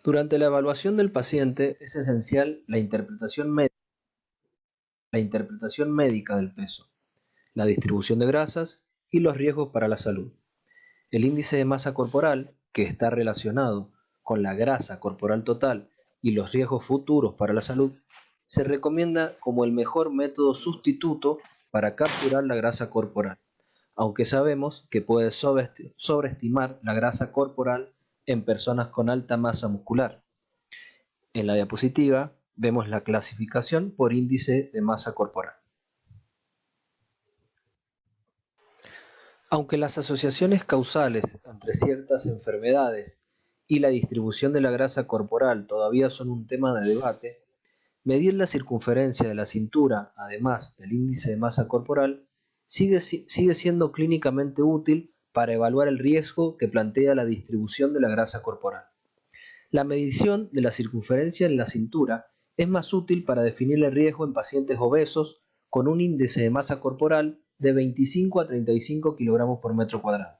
Durante la evaluación del paciente es esencial la interpretación médica del peso, la distribución de grasas y los riesgos para la salud. El índice de masa corporal, que está relacionado con la grasa corporal total y los riesgos futuros para la salud, se recomienda como el mejor método sustituto para capturar la grasa corporal, aunque sabemos que puede sobreestimar la grasa corporal en personas con alta masa muscular. En la diapositiva vemos la clasificación por índice de masa corporal. Aunque las asociaciones causales entre ciertas enfermedades y la distribución de la grasa corporal todavía son un tema de debate, medir la circunferencia de la cintura, además del índice de masa corporal, sigue siendo clínicamente útil para evaluar el riesgo que plantea la distribución de la grasa corporal. La medición de la circunferencia en la cintura es más útil para definir el riesgo en pacientes obesos con un índice de masa corporal de 25 a 35 kilogramos por metro cuadrado.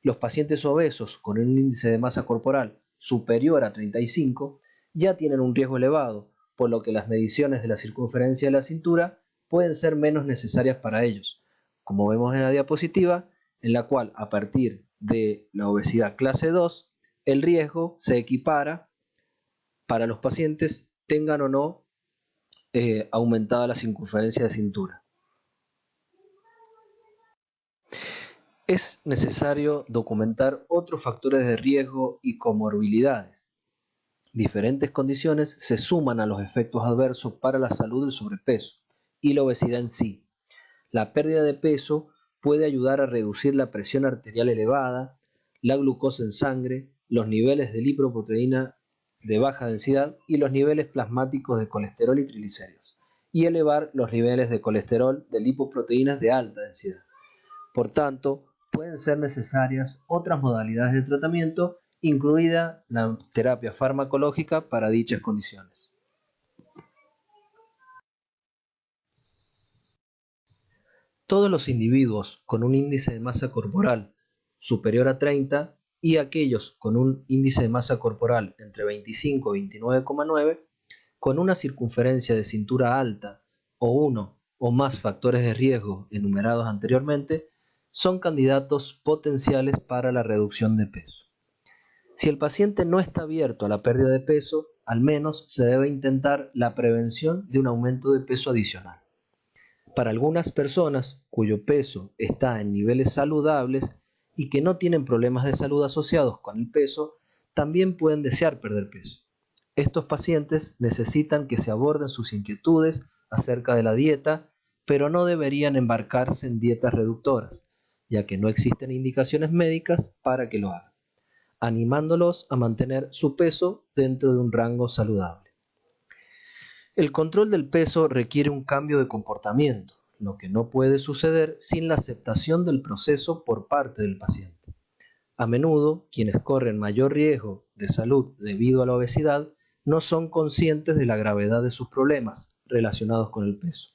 Los pacientes obesos con un índice de masa corporal superior a 35 ya tienen un riesgo elevado, por lo que las mediciones de la circunferencia de la cintura pueden ser menos necesarias para ellos, como vemos en la diapositiva, en la cual a partir de la obesidad clase 2, el riesgo se equipara para los pacientes tengan o no aumentada la circunferencia de cintura. Es necesario documentar otros factores de riesgo y comorbilidades. Diferentes condiciones se suman a los efectos adversos para la salud del sobrepeso y la obesidad en sí. La pérdida de peso puede ayudar a reducir la presión arterial elevada, la glucosa en sangre, los niveles de lipoproteína de baja densidad y los niveles plasmáticos de colesterol y triglicéridos, y elevar los niveles de colesterol de lipoproteínas de alta densidad. Por tanto, pueden ser necesarias otras modalidades de tratamiento, incluida la terapia farmacológica para dichas condiciones. Todos los individuos con un índice de masa corporal superior a 30 y aquellos con un índice de masa corporal entre 25 y 29,9, con una circunferencia de cintura alta o uno o más factores de riesgo enumerados anteriormente, son candidatos potenciales para la reducción de peso. Si el paciente no está abierto a la pérdida de peso, al menos se debe intentar la prevención de un aumento de peso adicional. Para algunas personas cuyo peso está en niveles saludables y que no tienen problemas de salud asociados con el peso, también pueden desear perder peso. Estos pacientes necesitan que se aborden sus inquietudes acerca de la dieta, pero no deberían embarcarse en dietas reductoras, ya que no existen indicaciones médicas para que lo hagan, animándolos a mantener su peso dentro de un rango saludable. El control del peso requiere un cambio de comportamiento, lo que no puede suceder sin la aceptación del proceso por parte del paciente. A menudo, quienes corren mayor riesgo de salud debido a la obesidad no son conscientes de la gravedad de sus problemas relacionados con el peso,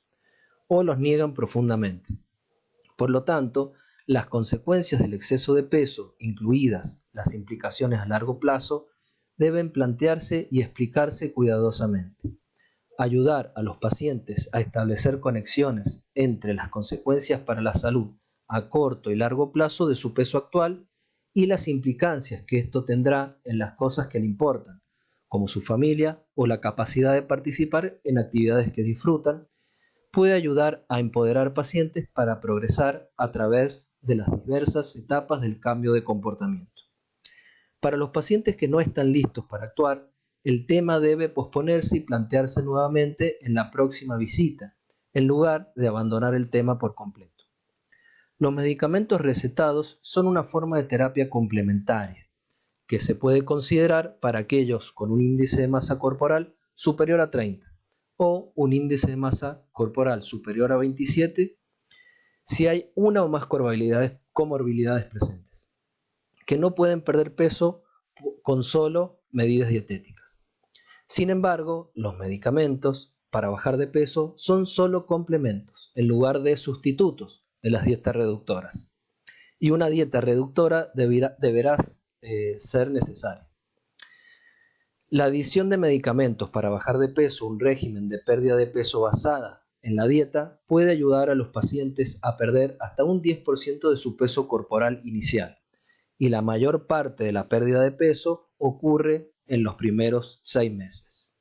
o los niegan profundamente. Por lo tanto, las consecuencias del exceso de peso, incluidas las implicaciones a largo plazo, deben plantearse y explicarse cuidadosamente. Ayudar a los pacientes a establecer conexiones entre las consecuencias para la salud a corto y largo plazo de su peso actual y las implicancias que esto tendrá en las cosas que le importan, como su familia o la capacidad de participar en actividades que disfrutan, puede ayudar a empoderar pacientes para progresar a través de las diversas etapas del cambio de comportamiento. Para los pacientes que no están listos para actuar, el tema debe posponerse y plantearse nuevamente en la próxima visita, en lugar de abandonar el tema por completo. Los medicamentos recetados son una forma de terapia complementaria, que se puede considerar para aquellos con un índice de masa corporal superior a 30 o un índice de masa corporal superior a 27 si hay una o más comorbilidades presentes, que no pueden perder peso con solo medidas dietéticas. Sin embargo, los medicamentos para bajar de peso son solo complementos en lugar de sustitutos de las dietas reductoras. Y una dieta reductora deberá ser necesaria. La adición de medicamentos para bajar de peso, un régimen de pérdida de peso basada en la dieta, puede ayudar a los pacientes a perder hasta un 10% de su peso corporal inicial. Y la mayor parte de la pérdida de peso ocurre en los primeros 6 meses.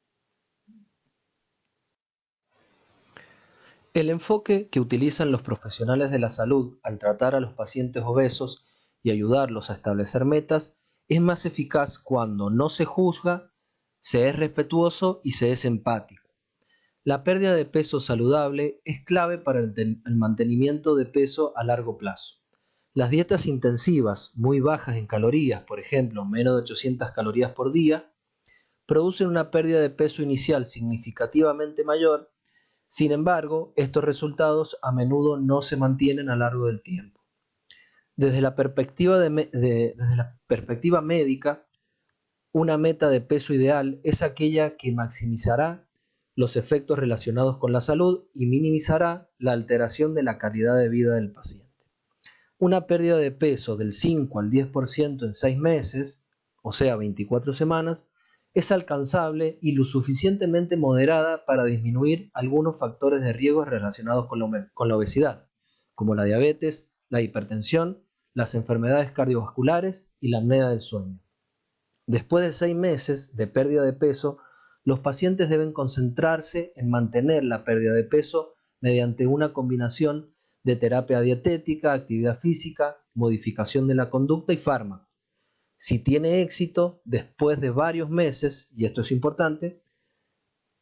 El enfoque que utilizan los profesionales de la salud al tratar a los pacientes obesos y ayudarlos a establecer metas es más eficaz cuando no se juzga, se es respetuoso y se es empático. La pérdida de peso saludable es clave para el mantenimiento de peso a largo plazo. Las dietas intensivas, muy bajas en calorías, por ejemplo, menos de 800 calorías por día, producen una pérdida de peso inicial significativamente mayor. Sin embargo, estos resultados a menudo no se mantienen a lo largo del tiempo. Desde la perspectiva médica, una meta de peso ideal es aquella que maximizará los efectos relacionados con la salud y minimizará la alteración de la calidad de vida del paciente. Una pérdida de peso del 5 al 10% en 6 meses, o sea 24 semanas, es alcanzable y lo suficientemente moderada para disminuir algunos factores de riesgo relacionados con la obesidad, como la diabetes, la hipertensión, las enfermedades cardiovasculares y la apnea del sueño. Después de 6 meses de pérdida de peso, los pacientes deben concentrarse en mantener la pérdida de peso mediante una combinación de terapia dietética, actividad física, modificación de la conducta y fármacos. Si tiene éxito, después de varios meses, y esto es importante,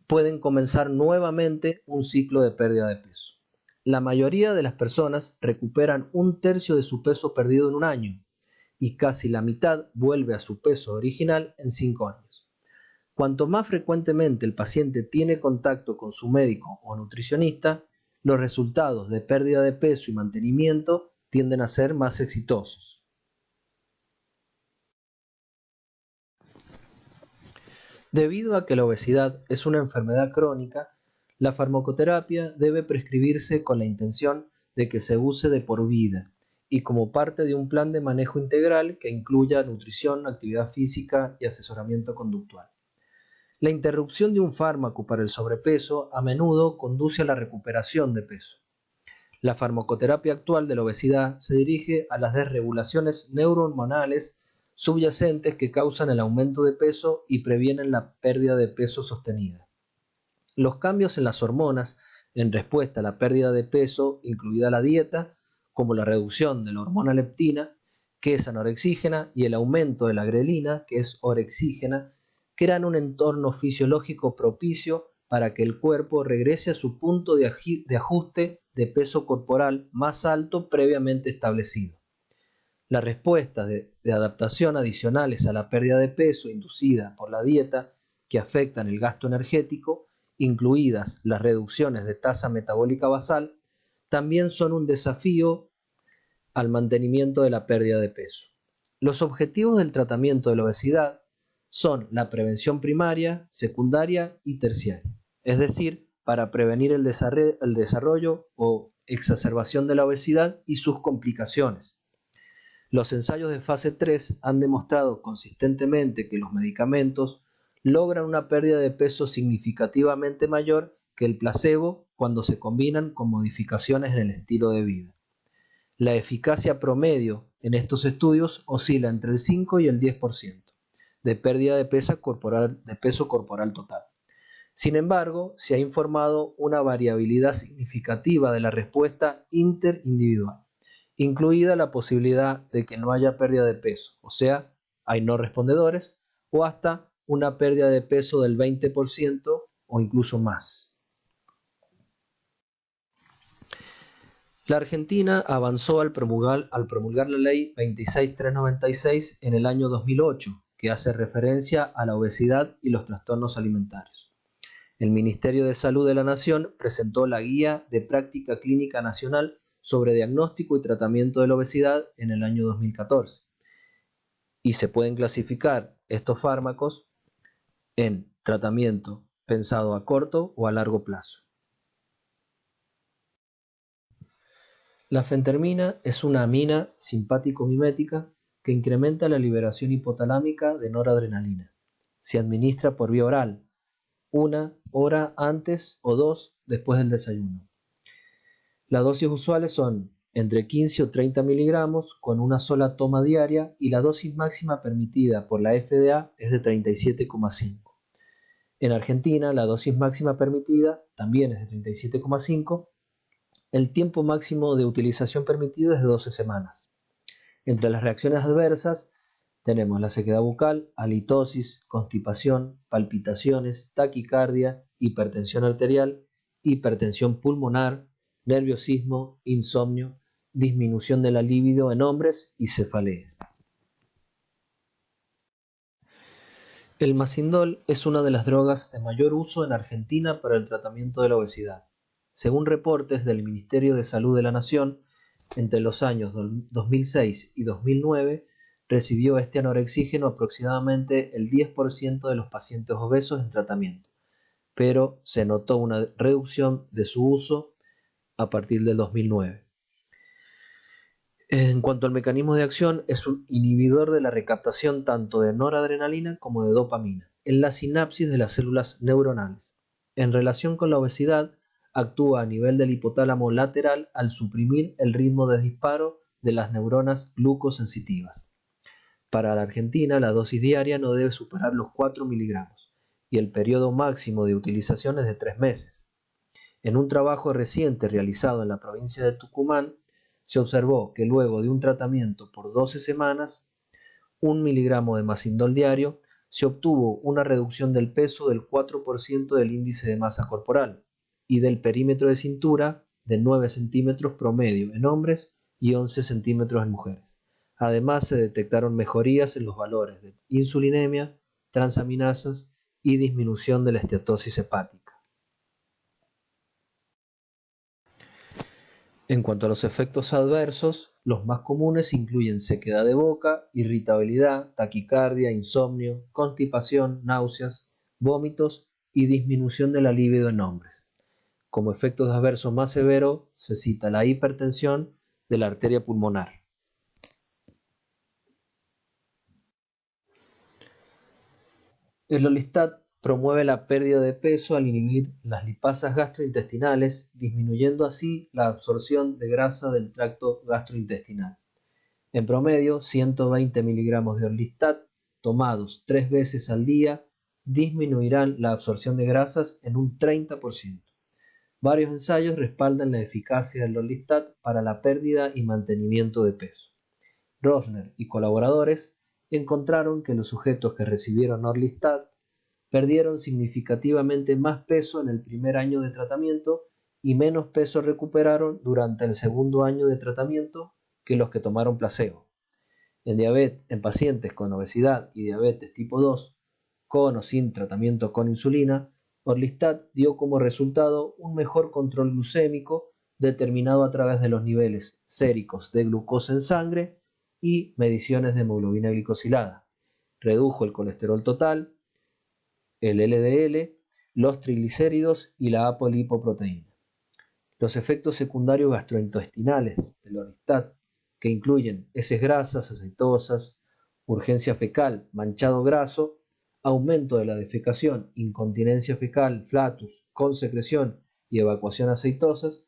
pueden comenzar nuevamente un ciclo de pérdida de peso. La mayoría de las personas recuperan 1/3 de su peso perdido en un año y casi la mitad vuelve a su peso original en 5 años. Cuanto más frecuentemente el paciente tiene contacto con su médico o nutricionista, los resultados de pérdida de peso y mantenimiento tienden a ser más exitosos. Debido a que la obesidad es una enfermedad crónica, la farmacoterapia debe prescribirse con la intención de que se use de por vida y como parte de un plan de manejo integral que incluya nutrición, actividad física y asesoramiento conductual. La interrupción de un fármaco para el sobrepeso a menudo conduce a la recuperación de peso. La farmacoterapia actual de la obesidad se dirige a las desregulaciones neurohormonales subyacentes que causan el aumento de peso y previenen la pérdida de peso sostenida. Los cambios en las hormonas en respuesta a la pérdida de peso, incluida la dieta, como la reducción de la hormona leptina, que es anorexígena, y el aumento de la grelina, que es orexígena, crean un entorno fisiológico propicio para que el cuerpo regrese a su punto de ajuste de peso corporal más alto previamente establecido. Las respuestas de adaptación adicionales a la pérdida de peso inducida por la dieta que afectan el gasto energético, incluidas las reducciones de tasa metabólica basal, también son un desafío al mantenimiento de la pérdida de peso. Los objetivos del tratamiento de la obesidad son la prevención primaria, secundaria y terciaria, es decir, para prevenir el desarrollo o exacerbación de la obesidad y sus complicaciones. Los ensayos de fase 3 han demostrado consistentemente que los medicamentos logran una pérdida de peso significativamente mayor que el placebo cuando se combinan con modificaciones en el estilo de vida. La eficacia promedio en estos estudios oscila entre el 5 y el 10% de pérdida de peso corporal total. Sin embargo, se ha informado una variabilidad significativa de la respuesta interindividual, incluida la posibilidad de que no haya pérdida de peso, o sea, hay no respondedores, o hasta una pérdida de peso del 20% o incluso más. La Argentina avanzó al promulgar la Ley 26396 en el año 2008, que hace referencia a la obesidad y los trastornos alimentarios. El Ministerio de Salud de la Nación presentó la Guía de Práctica Clínica Nacional sobre diagnóstico y tratamiento de la obesidad en el año 2014. Y se pueden clasificar estos fármacos en tratamiento pensado a corto o a largo plazo. La fentermina es una amina simpático-mimética que incrementa la liberación hipotalámica de noradrenalina. Se administra por vía oral, 1 hora antes o 2 después del desayuno. Las dosis usuales son entre 15 o 30 miligramos con una sola toma diaria y la dosis máxima permitida por la FDA es de 37,5. En Argentina la dosis máxima permitida también es de 37,5. El tiempo máximo de utilización permitido es de 12 semanas. Entre las reacciones adversas tenemos la sequedad bucal, halitosis, constipación, palpitaciones, taquicardia, hipertensión arterial, hipertensión pulmonar, nerviosismo, insomnio, disminución de la libido en hombres y cefaleas. El Masindol es una de las drogas de mayor uso en Argentina para el tratamiento de la obesidad. Según reportes del Ministerio de Salud de la Nación, entre los años 2006 y 2009 recibió este anorexígeno aproximadamente el 10% de los pacientes obesos en tratamiento, pero se notó una reducción de su uso a partir del 2009. En cuanto al mecanismo de acción, es un inhibidor de la recaptación tanto de noradrenalina como de dopamina en la sinapsis de las células neuronales. En relación con la obesidad, actúa a nivel del hipotálamo lateral al suprimir el ritmo de disparo de las neuronas glucosensitivas. Para la Argentina, la dosis diaria no debe superar los 4 miligramos y el periodo máximo de utilización es de 3 meses. En un trabajo reciente realizado en la provincia de Tucumán, se observó que luego de un tratamiento por 12 semanas, 1 miligramo de Masindol diario, se obtuvo una reducción del peso del 4% del índice de masa corporal y del perímetro de cintura de 9 centímetros promedio en hombres y 11 centímetros en mujeres. Además, se detectaron mejorías en los valores de insulinemia, transaminasas y disminución de la esteatosis hepática. En cuanto a los efectos adversos, los más comunes incluyen sequedad de boca, irritabilidad, taquicardia, insomnio, constipación, náuseas, vómitos y disminución de la libido en hombres. Como efectos adversos más severos se cita la hipertensión de la arteria pulmonar. El Orlistat promueve la pérdida de peso al inhibir las lipasas gastrointestinales, disminuyendo así la absorción de grasa del tracto gastrointestinal. En promedio, 120 miligramos de Orlistat tomados 3 veces al día disminuirán la absorción de grasas en un 30%. Varios ensayos respaldan la eficacia del Orlistat para la pérdida y mantenimiento de peso. Rosner y colaboradores encontraron que los sujetos que recibieron Orlistat perdieron significativamente más peso en el primer año de tratamiento y menos peso recuperaron durante el segundo año de tratamiento que los que tomaron placebo. En pacientes con obesidad y diabetes tipo 2, con o sin tratamiento con insulina, Orlistat dio como resultado un mejor control glucémico determinado a través de los niveles séricos de glucosa en sangre y mediciones de hemoglobina glicosilada. Redujo el colesterol total, el LDL, los triglicéridos y la apolipoproteína. Los efectos secundarios gastrointestinales del Orlistat, que incluyen heces grasas, aceitosas, urgencia fecal, manchado graso, aumento de la defecación, incontinencia fecal, flatus, consecreción y evacuación aceitosas,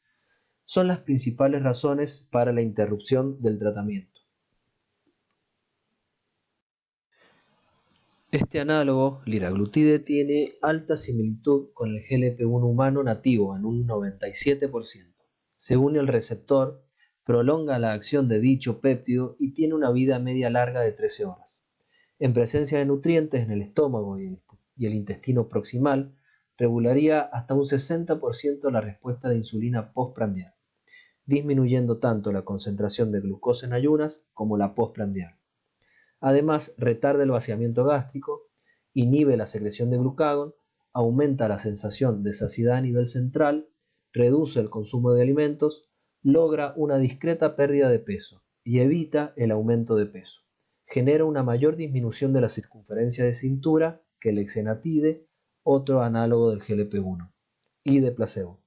son las principales razones para la interrupción del tratamiento. Este análogo, liraglutide, tiene alta similitud con el GLP-1 humano nativo en un 97%. Según el receptor, prolonga la acción de dicho péptido y tiene una vida media larga de 13 horas. En presencia de nutrientes en el estómago y el intestino proximal, regularía hasta un 60% la respuesta de insulina postprandial, disminuyendo tanto la concentración de glucosa en ayunas como la postprandial. Además, retarda el vaciamiento gástrico, inhibe la secreción de glucagón, aumenta la sensación de saciedad a nivel central, reduce el consumo de alimentos, logra una discreta pérdida de peso y evita el aumento de peso. Genera una mayor disminución de la circunferencia de cintura que el exenatide, otro análogo del GLP-1, y de placebo.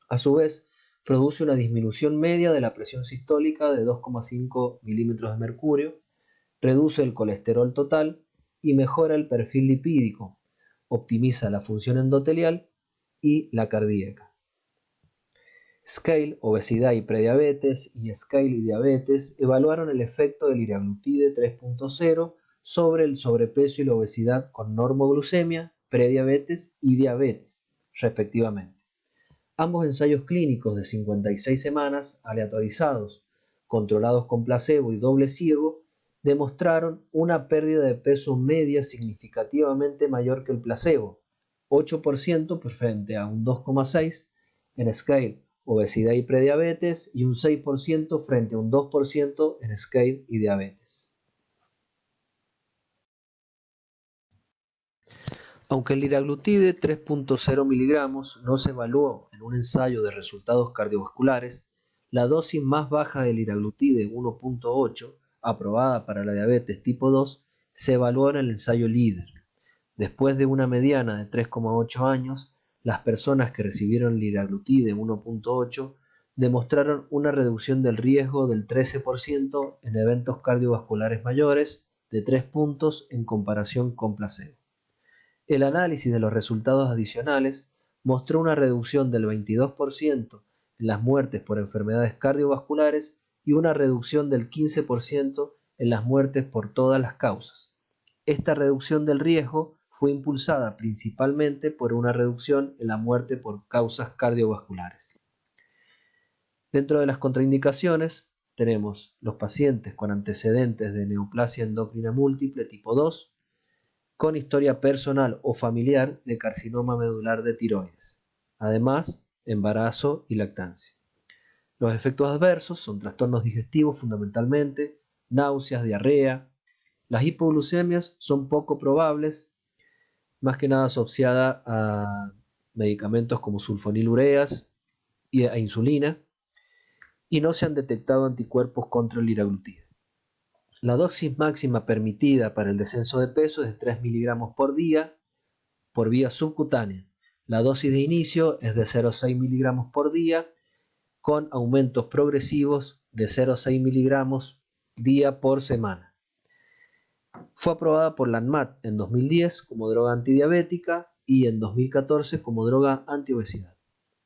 A su vez, produce una disminución media de la presión sistólica de 2,5 milímetros de mercurio, reduce el colesterol total y mejora el perfil lipídico, optimiza la función endotelial y la cardíaca. Scale, obesidad y prediabetes, y Scale y diabetes evaluaron el efecto del liraglutide 3.0 sobre el sobrepeso y la obesidad con normoglucemia, prediabetes y diabetes, respectivamente. Ambos ensayos clínicos de 56 semanas, aleatorizados, controlados con placebo y doble ciego, demostraron una pérdida de peso media significativamente mayor que el placebo, 8% frente a un 2,6% en Scale, obesidad y prediabetes, y un 6% frente a un 2% en Scale y diabetes. Aunque el liraglutide 3.0 miligramos no se evaluó en un ensayo de resultados cardiovasculares, la dosis más baja de liraglutide 1.8, aprobada para la diabetes tipo 2, se evaluó en el ensayo LEADER. Después de una mediana de 3,8 años, las personas que recibieron liraglutide 1.8 demostraron una reducción del riesgo del 13% en eventos cardiovasculares mayores, de 3 puntos en comparación con placebo. El análisis de los resultados adicionales mostró una reducción del 22% en las muertes por enfermedades cardiovasculares y una reducción del 15% en las muertes por todas las causas. Esta reducción del riesgo fue impulsada principalmente por una reducción en la muerte por causas cardiovasculares. Dentro de las contraindicaciones tenemos los pacientes con antecedentes de neoplasia endocrina múltiple tipo 2, con historia personal o familiar de carcinoma medular de tiroides, además embarazo y lactancia. Los efectos adversos son trastornos digestivos fundamentalmente, náuseas, diarrea. Las hipoglucemias son poco probables, más que nada asociada a medicamentos como sulfonilureas y a insulina, y no se han detectado anticuerpos contra el liraglutide. La dosis máxima permitida para el descenso de peso es de 3 miligramos por día por vía subcutánea. La dosis de inicio es de 0,6 miligramos por día, con aumentos progresivos de 0,6 miligramos día por semana. Fue aprobada por la ANMAT en 2010 como droga antidiabética y en 2014 como droga antiobesidad.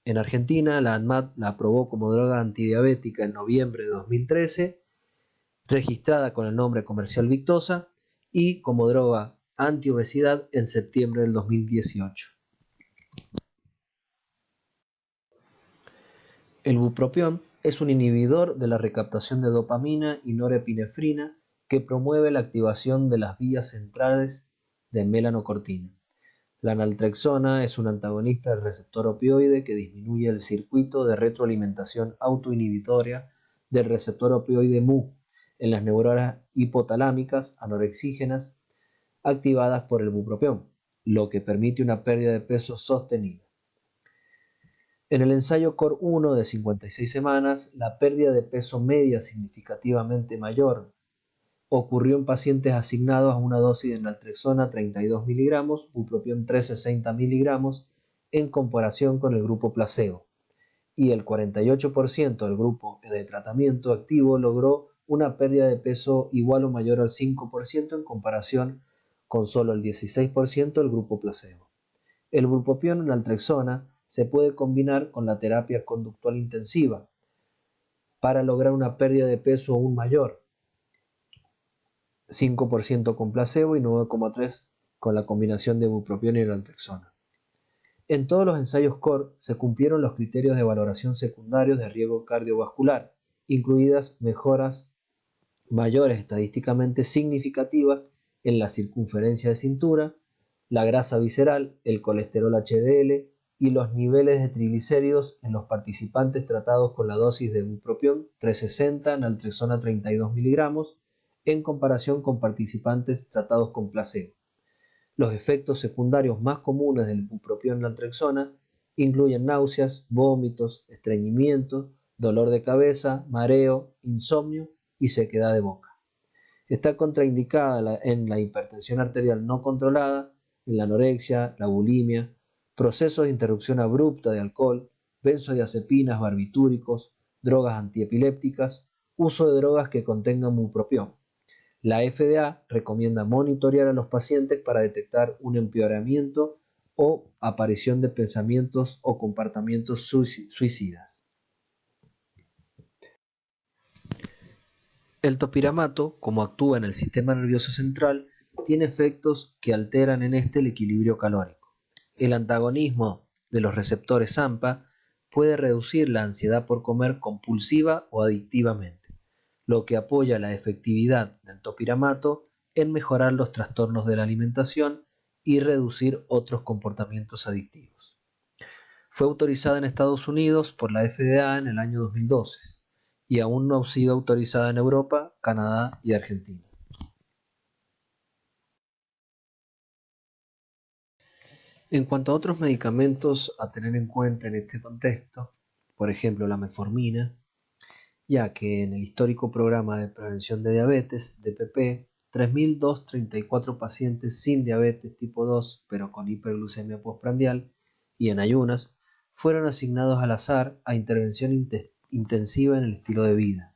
En Argentina, la ANMAT la aprobó como droga antidiabética en noviembre de 2013, registrada con el nombre comercial Victoza, y como droga antiobesidad en septiembre del 2018. El bupropión es un inhibidor de la recaptación de dopamina y norepinefrina que promueve la activación de las vías centrales de melanocortina. La naltrexona es un antagonista del receptor opioide que disminuye el circuito de retroalimentación autoinhibitoria del receptor opioide mu en las neuronas hipotalámicas anorexígenas activadas por el bupropión, lo que permite una pérdida de peso sostenida. En el ensayo CORE-1 de 56 semanas, la pérdida de peso media significativamente mayor ocurrió en pacientes asignados a una dosis de naltrexona 32 miligramos, bupropión 360 miligramos, en comparación con el grupo placebo, y el 48% del grupo de tratamiento activo logró una pérdida de peso igual o mayor al 5% en comparación con solo el 16% del grupo placebo. El bupropión en naltrexona se puede combinar con la terapia conductual intensiva para lograr una pérdida de peso aún mayor, 5% con placebo y 9,3% con la combinación de bupropión y naltrexona. En todos los ensayos CORE se cumplieron los criterios de valoración secundarios de riesgo cardiovascular, incluidas mejoras mayores estadísticamente significativas en la circunferencia de cintura, la grasa visceral, el colesterol HDL y los niveles de triglicéridos en los participantes tratados con la dosis de bupropión 360, naltrexona 32 miligramos, en comparación con participantes tratados con placebo. Los efectos secundarios más comunes del bupropión naltrexona incluyen náuseas, vómitos, estreñimiento, dolor de cabeza, mareo, insomnio y sequedad de boca. Está contraindicada en la hipertensión arterial no controlada, en la anorexia, la bulimia, procesos de interrupción abrupta de alcohol, benzodiazepinas, barbitúricos, drogas antiepilépticas, uso de drogas que contengan bupropión. La FDA recomienda monitorear a los pacientes para detectar un empeoramiento o aparición de pensamientos o comportamientos suicidas. El topiramato, como actúa en el sistema nervioso central, tiene efectos que alteran en este el equilibrio calórico. El antagonismo de los receptores AMPA puede reducir la ansiedad por comer compulsiva o adictivamente, lo que apoya la efectividad del topiramato en mejorar los trastornos de la alimentación y reducir otros comportamientos adictivos. Fue autorizada en Estados Unidos por la FDA en el año 2012 y aún no ha sido autorizada en Europa, Canadá y Argentina. En cuanto a otros medicamentos a tener en cuenta en este contexto, por ejemplo la metformina, ya que en el histórico programa de prevención de diabetes, DPP, 3.234 pacientes sin diabetes tipo 2, pero con hiperglucemia postprandial y en ayunas, fueron asignados al azar a intervención intensiva en el estilo de vida,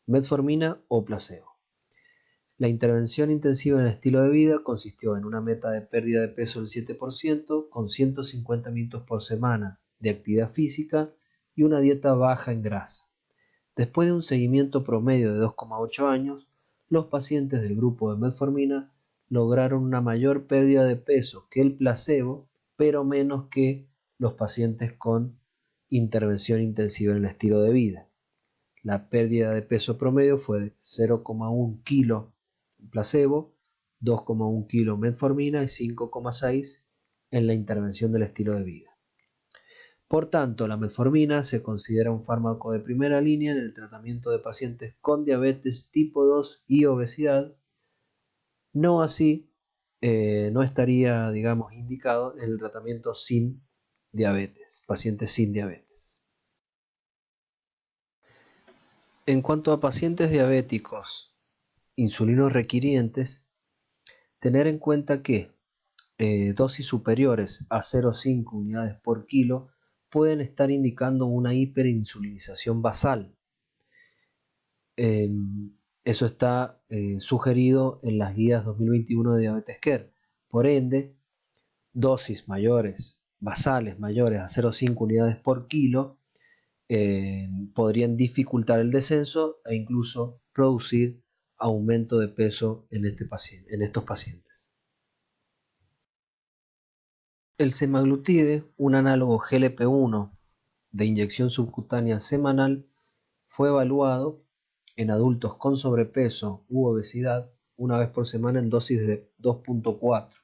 metformina o placebo. La intervención intensiva en el estilo de vida consistió en una meta de pérdida de peso del 7% con 150 minutos por semana de actividad física y una dieta baja en grasa. Después de un seguimiento promedio de 2,8 años, los pacientes del grupo de metformina lograron una mayor pérdida de peso que el placebo, pero menos que los pacientes con intervención intensiva en el estilo de vida. La pérdida de peso promedio fue de 0,1 kg placebo, 2,1 kg metformina y 5,6 en la intervención del estilo de vida. Por tanto, la metformina se considera un fármaco de primera línea en el tratamiento de pacientes con diabetes tipo 2 y obesidad. No así, no estaría, digamos, indicado en el tratamiento sin diabetes, pacientes sin diabetes. En cuanto a pacientes diabéticos insulinos requirientes, tener en cuenta que dosis superiores a 0,5 unidades por kilo pueden estar indicando una hiperinsulinización basal. Eso está sugerido en las guías 2021 de Diabetes Care. Por ende, dosis mayores, basales mayores a 0,5 unidades por kilo podrían dificultar el descenso e incluso producir aumento de peso en estos pacientes. El semaglutide, un análogo GLP-1 de inyección subcutánea semanal, fue evaluado en adultos con sobrepeso u obesidad una vez por semana en dosis de 2,4.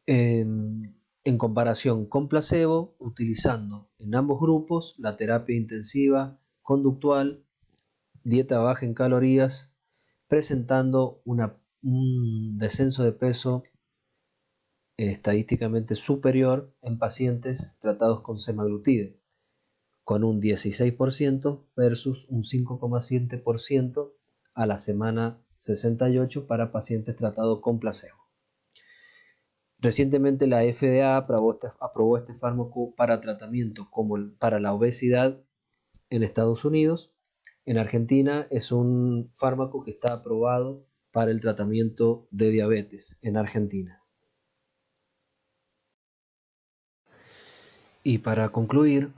En comparación con placebo, utilizando en ambos grupos la terapia intensiva conductual, dieta baja en calorías, presentando un descenso de peso estadísticamente superior en pacientes tratados con semaglutide, con un 16% versus un 5,7% a la semana 68 para pacientes tratados con placebo. Recientemente la FDA aprobó este fármaco para tratamiento para la obesidad en Estados Unidos. En Argentina es un fármaco que está aprobado para el tratamiento de diabetes en Argentina. Y para concluir,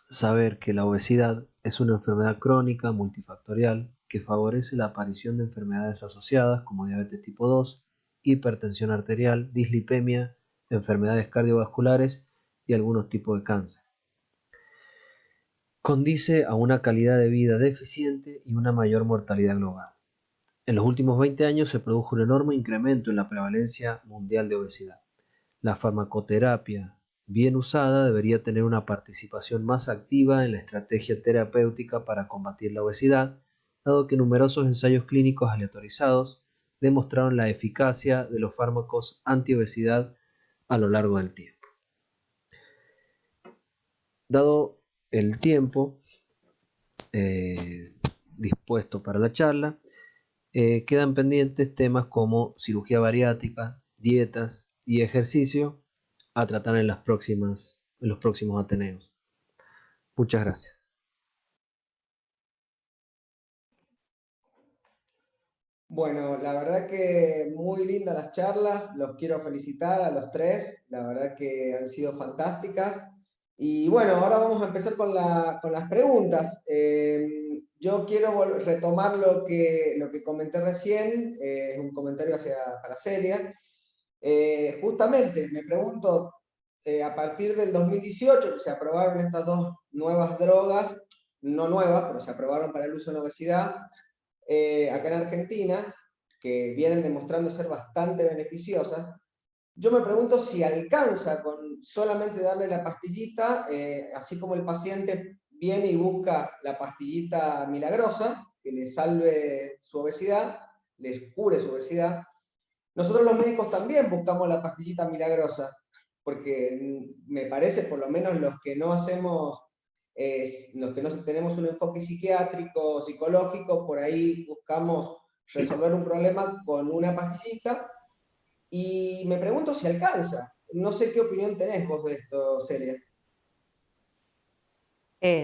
saber que la obesidad es una enfermedad crónica multifactorial que favorece la aparición de enfermedades asociadas como diabetes tipo 2, hipertensión arterial, dislipemia, enfermedades cardiovasculares y algunos tipos de cáncer. Condice a una calidad de vida deficiente y una mayor mortalidad global. En los últimos 20 años se produjo un enorme incremento en la prevalencia mundial de obesidad. La farmacoterapia bien usada debería tener una participación más activa en la estrategia terapéutica para combatir la obesidad, dado que numerosos ensayos clínicos aleatorizados demostraron la eficacia de los fármacos antiobesidad a lo largo del tiempo. Dado el tiempo dispuesto para la charla, quedan pendientes temas como cirugía bariátrica, dietas y ejercicio a tratar en los próximos Ateneos. Muchas gracias. Bueno, la verdad que muy lindas las charlas, los quiero felicitar a los tres, la verdad que han sido fantásticas. Y bueno, ahora vamos a empezar con las preguntas. Yo quiero retomar lo que comenté recién, es un comentario para Celia. Justamente me pregunto, a partir del 2018 que se aprobaron estas dos nuevas drogas, no nuevas, pero se aprobaron para el uso en obesidad, acá en Argentina, que vienen demostrando ser bastante beneficiosas, yo me pregunto si alcanza con solamente darle la pastillita, así como el paciente viene y busca la pastillita milagrosa, que le salve su obesidad, le cure su obesidad. Nosotros los médicos también buscamos la pastillita milagrosa, porque me parece, por lo menos los que no hacemos los que no tenemos un enfoque psiquiátrico o psicológico, por ahí buscamos resolver un problema con una pastillita, y me pregunto si alcanza. No sé qué opinión tenés vos de esto, Celia.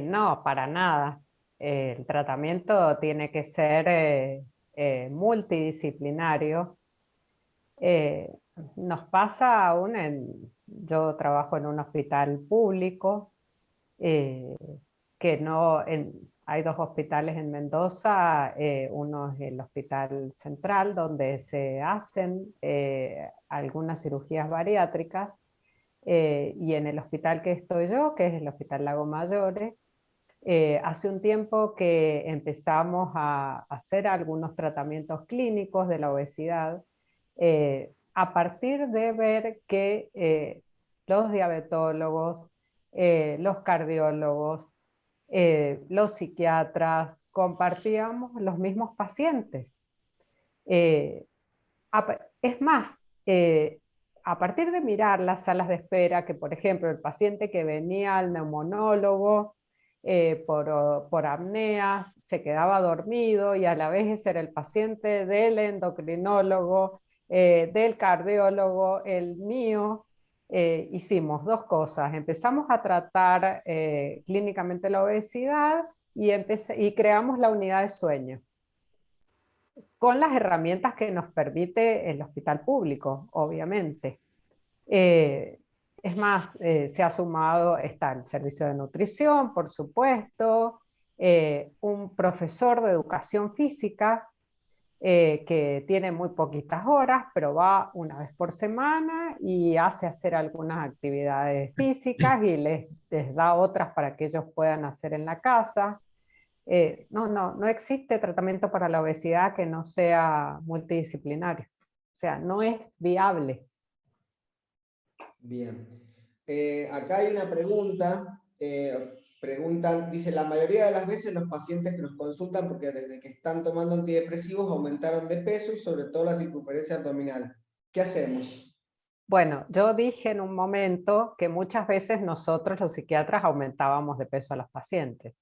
No, para nada. El tratamiento tiene que ser multidisciplinario. Eh, Nos pasa aún yo trabajo en un hospital público, eh, que no, hay dos hospitales en Mendoza, uno es el Hospital Central, donde se hacen algunas cirugías bariátricas, y en el hospital que estoy yo, que es el Hospital Lago Mayores, hace un tiempo que empezamos a hacer algunos tratamientos clínicos de la obesidad, a partir de ver que los diabetólogos, los cardiólogos, los psiquiatras compartíamos los mismos pacientes. Eh, es más, a partir de mirar las salas de espera, que por ejemplo el paciente que venía al neumonólogo por apneas se quedaba dormido, y a la vez ese era el paciente del endocrinólogo, del cardiólogo, el mío. Hicimos dos cosas: empezamos a tratar clínicamente la obesidad, y creamos la unidad de sueño con las herramientas que nos permite el hospital público, obviamente. Eh, es más, se ha sumado, está el servicio de nutrición, por supuesto, un profesor de educación física que tiene muy poquitas horas, pero va una vez por semana y hace hacer algunas actividades físicas y les da otras para que ellos puedan hacer en la casa. No existe tratamiento para la obesidad que no sea multidisciplinario. O sea, no es viable. Bien. Acá hay una pregunta. Preguntan, dice, la mayoría de las veces los pacientes que nos consultan porque desde que están tomando antidepresivos aumentaron de peso y sobre todo la circunferencia abdominal. ¿Qué hacemos? Bueno, yo dije en un momento que muchas veces nosotros los psiquiatras aumentábamos de peso a los pacientes.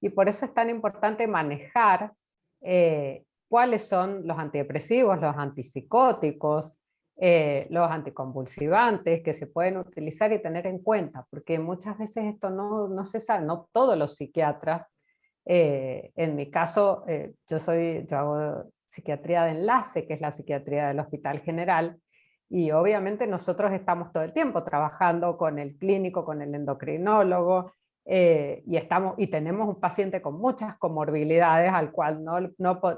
Y por eso es tan importante manejar cuáles son los antidepresivos, los antipsicóticos, los anticonvulsivantes que se pueden utilizar y tener en cuenta, porque muchas veces esto no se sabe, no todos los psiquiatras. En mi caso, yo hago psiquiatría de enlace, que es la psiquiatría del Hospital General, y obviamente nosotros estamos todo el tiempo trabajando con el clínico, con el endocrinólogo, y tenemos un paciente con muchas comorbilidades al cual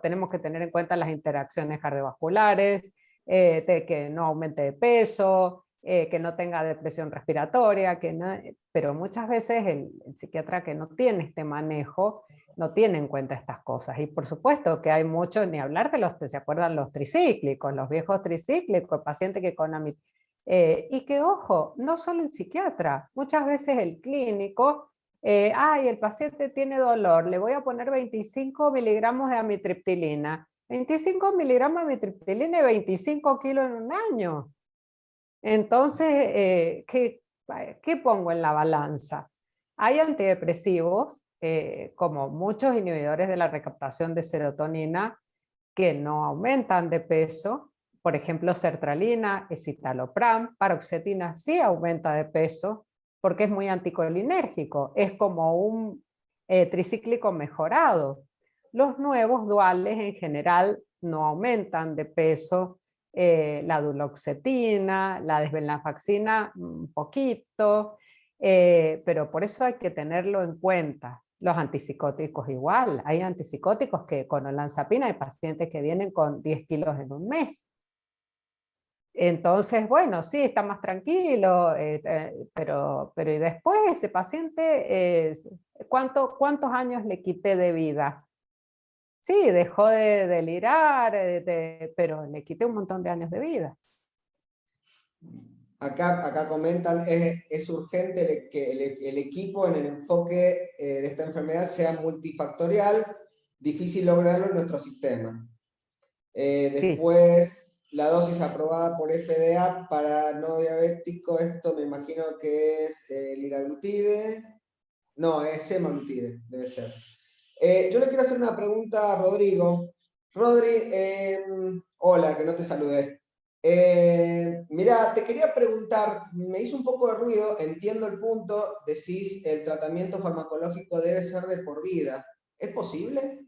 tenemos que tener en cuenta las interacciones cardiovasculares, de que no aumente de peso, que no tenga depresión respiratoria, pero muchas veces el psiquiatra que no tiene este manejo no tiene en cuenta estas cosas. Y por supuesto que hay mucho, ni hablar de ¿se acuerdan los tricíclicos, los viejos tricíclicos, el paciente que y que, ojo, no solo el psiquiatra, muchas veces el clínico, el paciente tiene dolor, le voy a poner 25 miligramos de amitriptilina. 25 miligramos de amitriptilina y 25 kilos en un año. Entonces, ¿qué pongo en la balanza? Hay antidepresivos, como muchos inhibidores de la recaptación de serotonina, que no aumentan de peso. Por ejemplo, sertralina, escitalopram, paroxetina sí aumenta de peso porque es muy anticolinérgico, es como un tricíclico mejorado. Los nuevos duales en general no aumentan de peso, la duloxetina, la desvenlafaxina un poquito, pero por eso hay que tenerlo en cuenta. Los antipsicóticos igual, hay antipsicóticos que con olanzapina hay pacientes que vienen con 10 kilos en un mes. Entonces, bueno, sí, está más tranquilo, pero ¿y después ese paciente, cuántos años le quité de vida? Sí, dejó de delirar, pero le quité un montón de años de vida. Acá comentan, es urgente que el equipo en el enfoque de esta enfermedad sea multifactorial, difícil lograrlo en nuestro sistema. Sí. Después, la dosis aprobada por FDA para no diabético, esto me imagino que es liraglutide. No, es semaglutide, debe ser. Yo le quiero hacer una pregunta a Rodrigo. Rodri, hola, que no te saludé. Mira, te quería preguntar, me hizo un poco de ruido, entiendo el punto, decís el tratamiento farmacológico debe ser de por vida. ¿Es posible?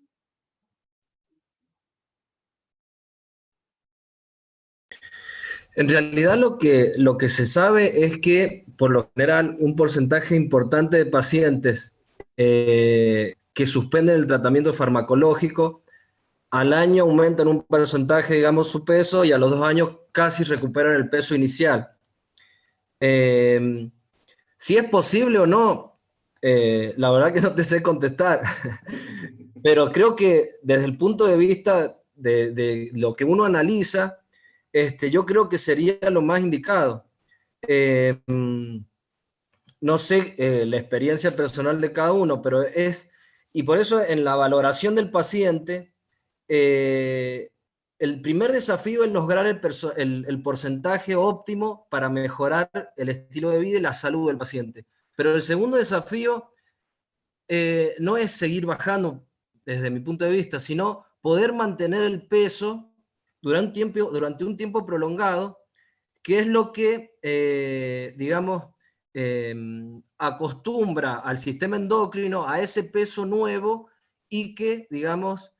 En realidad lo que se sabe es que, por lo general, un porcentaje importante de pacientes que suspenden el tratamiento farmacológico, al año aumentan un porcentaje, digamos, su peso y a los 2 años casi recuperan el peso inicial. Si es posible o no, la verdad que no te sé contestar, pero creo que desde el punto de vista de lo que uno analiza, yo creo que sería lo más indicado. No sé la experiencia personal de cada uno, pero y por eso en la valoración del paciente, el primer desafío es lograr el porcentaje óptimo para mejorar el estilo de vida y la salud del paciente. Pero el segundo desafío no es seguir bajando desde mi punto de vista, sino poder mantener el peso durante un tiempo prolongado, que es lo que, digamos, acostumbra al sistema endocrino a ese peso nuevo y que, digamos,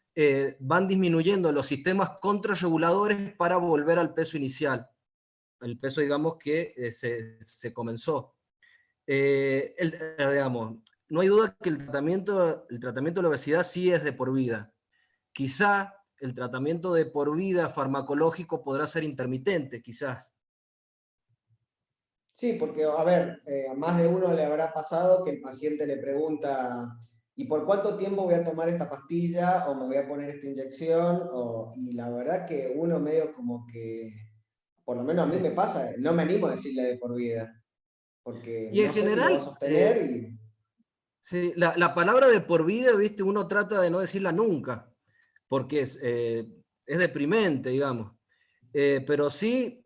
van disminuyendo los sistemas contrarreguladores para volver al peso inicial, el peso, digamos, que se comenzó. Digamos, no hay duda que el tratamiento de la obesidad sí es de por vida. Quizá el tratamiento de por vida farmacológico podrá ser intermitente, quizás. Sí, porque, a ver, a más de uno le habrá pasado que el paciente le pregunta, ¿y por cuánto tiempo voy a tomar esta pastilla o me voy a poner esta inyección? Y la verdad que uno medio como que, por lo menos a mí Sí. me pasa, no me animo a decirle de por vida, porque Y en no sé si lo va a general, sostener y... sí, la palabra de por vida, ¿viste? Uno trata de no decirla nunca, porque es deprimente, digamos. Pero sí,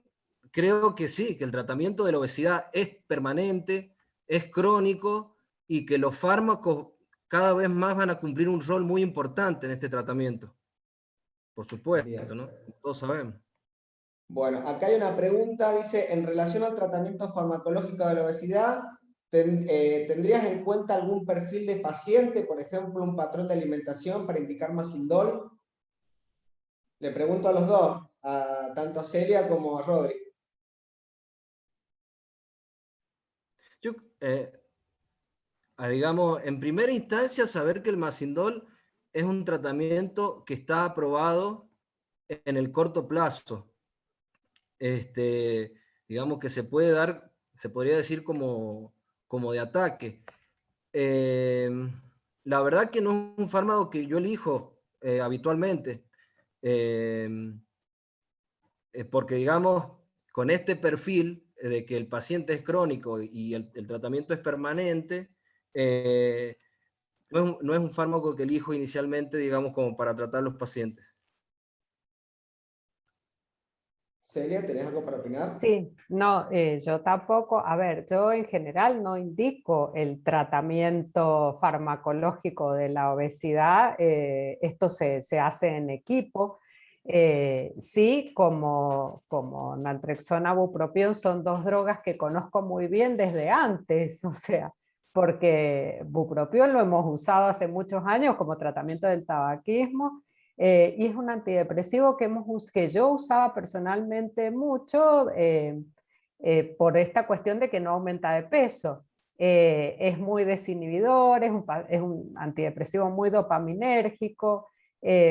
creo que sí, que el tratamiento de la obesidad es permanente, es crónico y que los fármacos cada vez más van a cumplir un rol muy importante en este tratamiento, por supuesto, Bien. ¿no? Todos sabemos. Bueno, acá hay una pregunta, dice, en relación al tratamiento farmacológico de la obesidad, ¿tendrías en cuenta algún perfil de paciente, por ejemplo, un patrón de alimentación para indicar más indol? Le pregunto a los dos, tanto a Celia como a Rodri. Yo, digamos, en primera instancia, saber que el Masindol es un tratamiento que está aprobado en el corto plazo. Este, digamos que se puede dar, se podría decir como de ataque. Eh, la verdad que no es un fármaco que yo elijo habitualmente, eh, porque digamos, con este perfil de que el paciente es crónico y el tratamiento es permanente, no es un fármaco que elijo inicialmente, digamos, como para tratar a los pacientes. Celia, ¿tenés algo para opinar? Sí, no, yo tampoco. A ver, yo en general no indico el tratamiento farmacológico de la obesidad. Esto se hace en equipo. Sí, como naltrexona, bupropión son dos drogas que conozco muy bien desde antes, o sea, porque bupropión lo hemos usado hace muchos años como tratamiento del tabaquismo. Y es un antidepresivo que yo usaba personalmente mucho por esta cuestión de que no aumenta de peso. Es muy desinhibidor, es un antidepresivo muy dopaminérgico,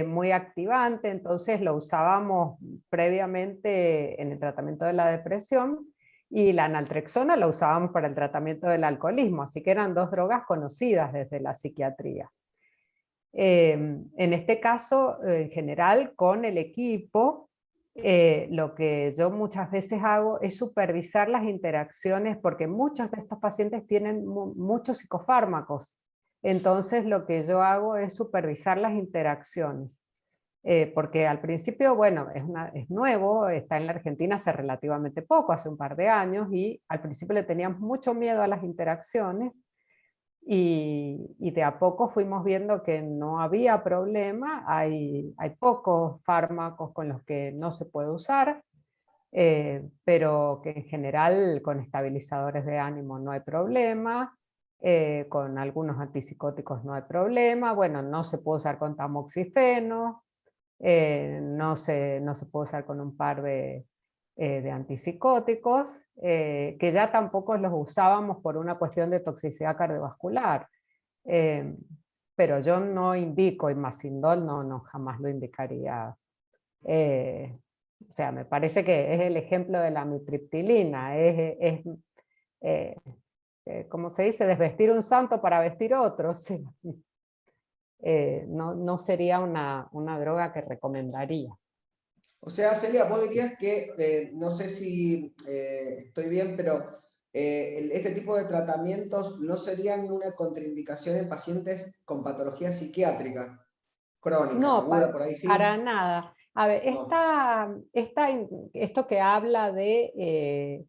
muy activante, entonces lo usábamos previamente en el tratamiento de la depresión y la naltrexona la usábamos para el tratamiento del alcoholismo, así que eran dos drogas conocidas desde la psiquiatría. En este caso, en general, con el equipo, lo que yo muchas veces hago es supervisar las interacciones, porque muchos de estos pacientes tienen muchos psicofármacos. Entonces, lo que yo hago es supervisar las interacciones. Porque al principio, bueno, es nuevo, está en la Argentina hace relativamente poco, hace un par de años, y al principio le teníamos mucho miedo a las interacciones, y de a poco fuimos viendo que no había problema, hay pocos fármacos con los que no se puede usar, pero que en general con estabilizadores de ánimo no hay problema, con algunos antipsicóticos no hay problema, bueno, no se puede usar con tamoxifeno, no se puede usar con un par de antipsicóticos, que ya tampoco los usábamos por una cuestión de toxicidad cardiovascular. Eh, pero yo no indico Imazindol, no jamás lo indicaría. O sea, me parece que es el ejemplo de la amitriptilina, eh, ¿cómo se dice? Desvestir un santo para vestir otro. O sea, no sería una droga que recomendaría. O sea, Celia, vos dirías que, no sé si estoy bien, pero este tipo de tratamientos no serían una contraindicación en pacientes con patología psiquiátrica crónica, No, aguda, por ahí para sí. nada. A ver, No. esto que habla de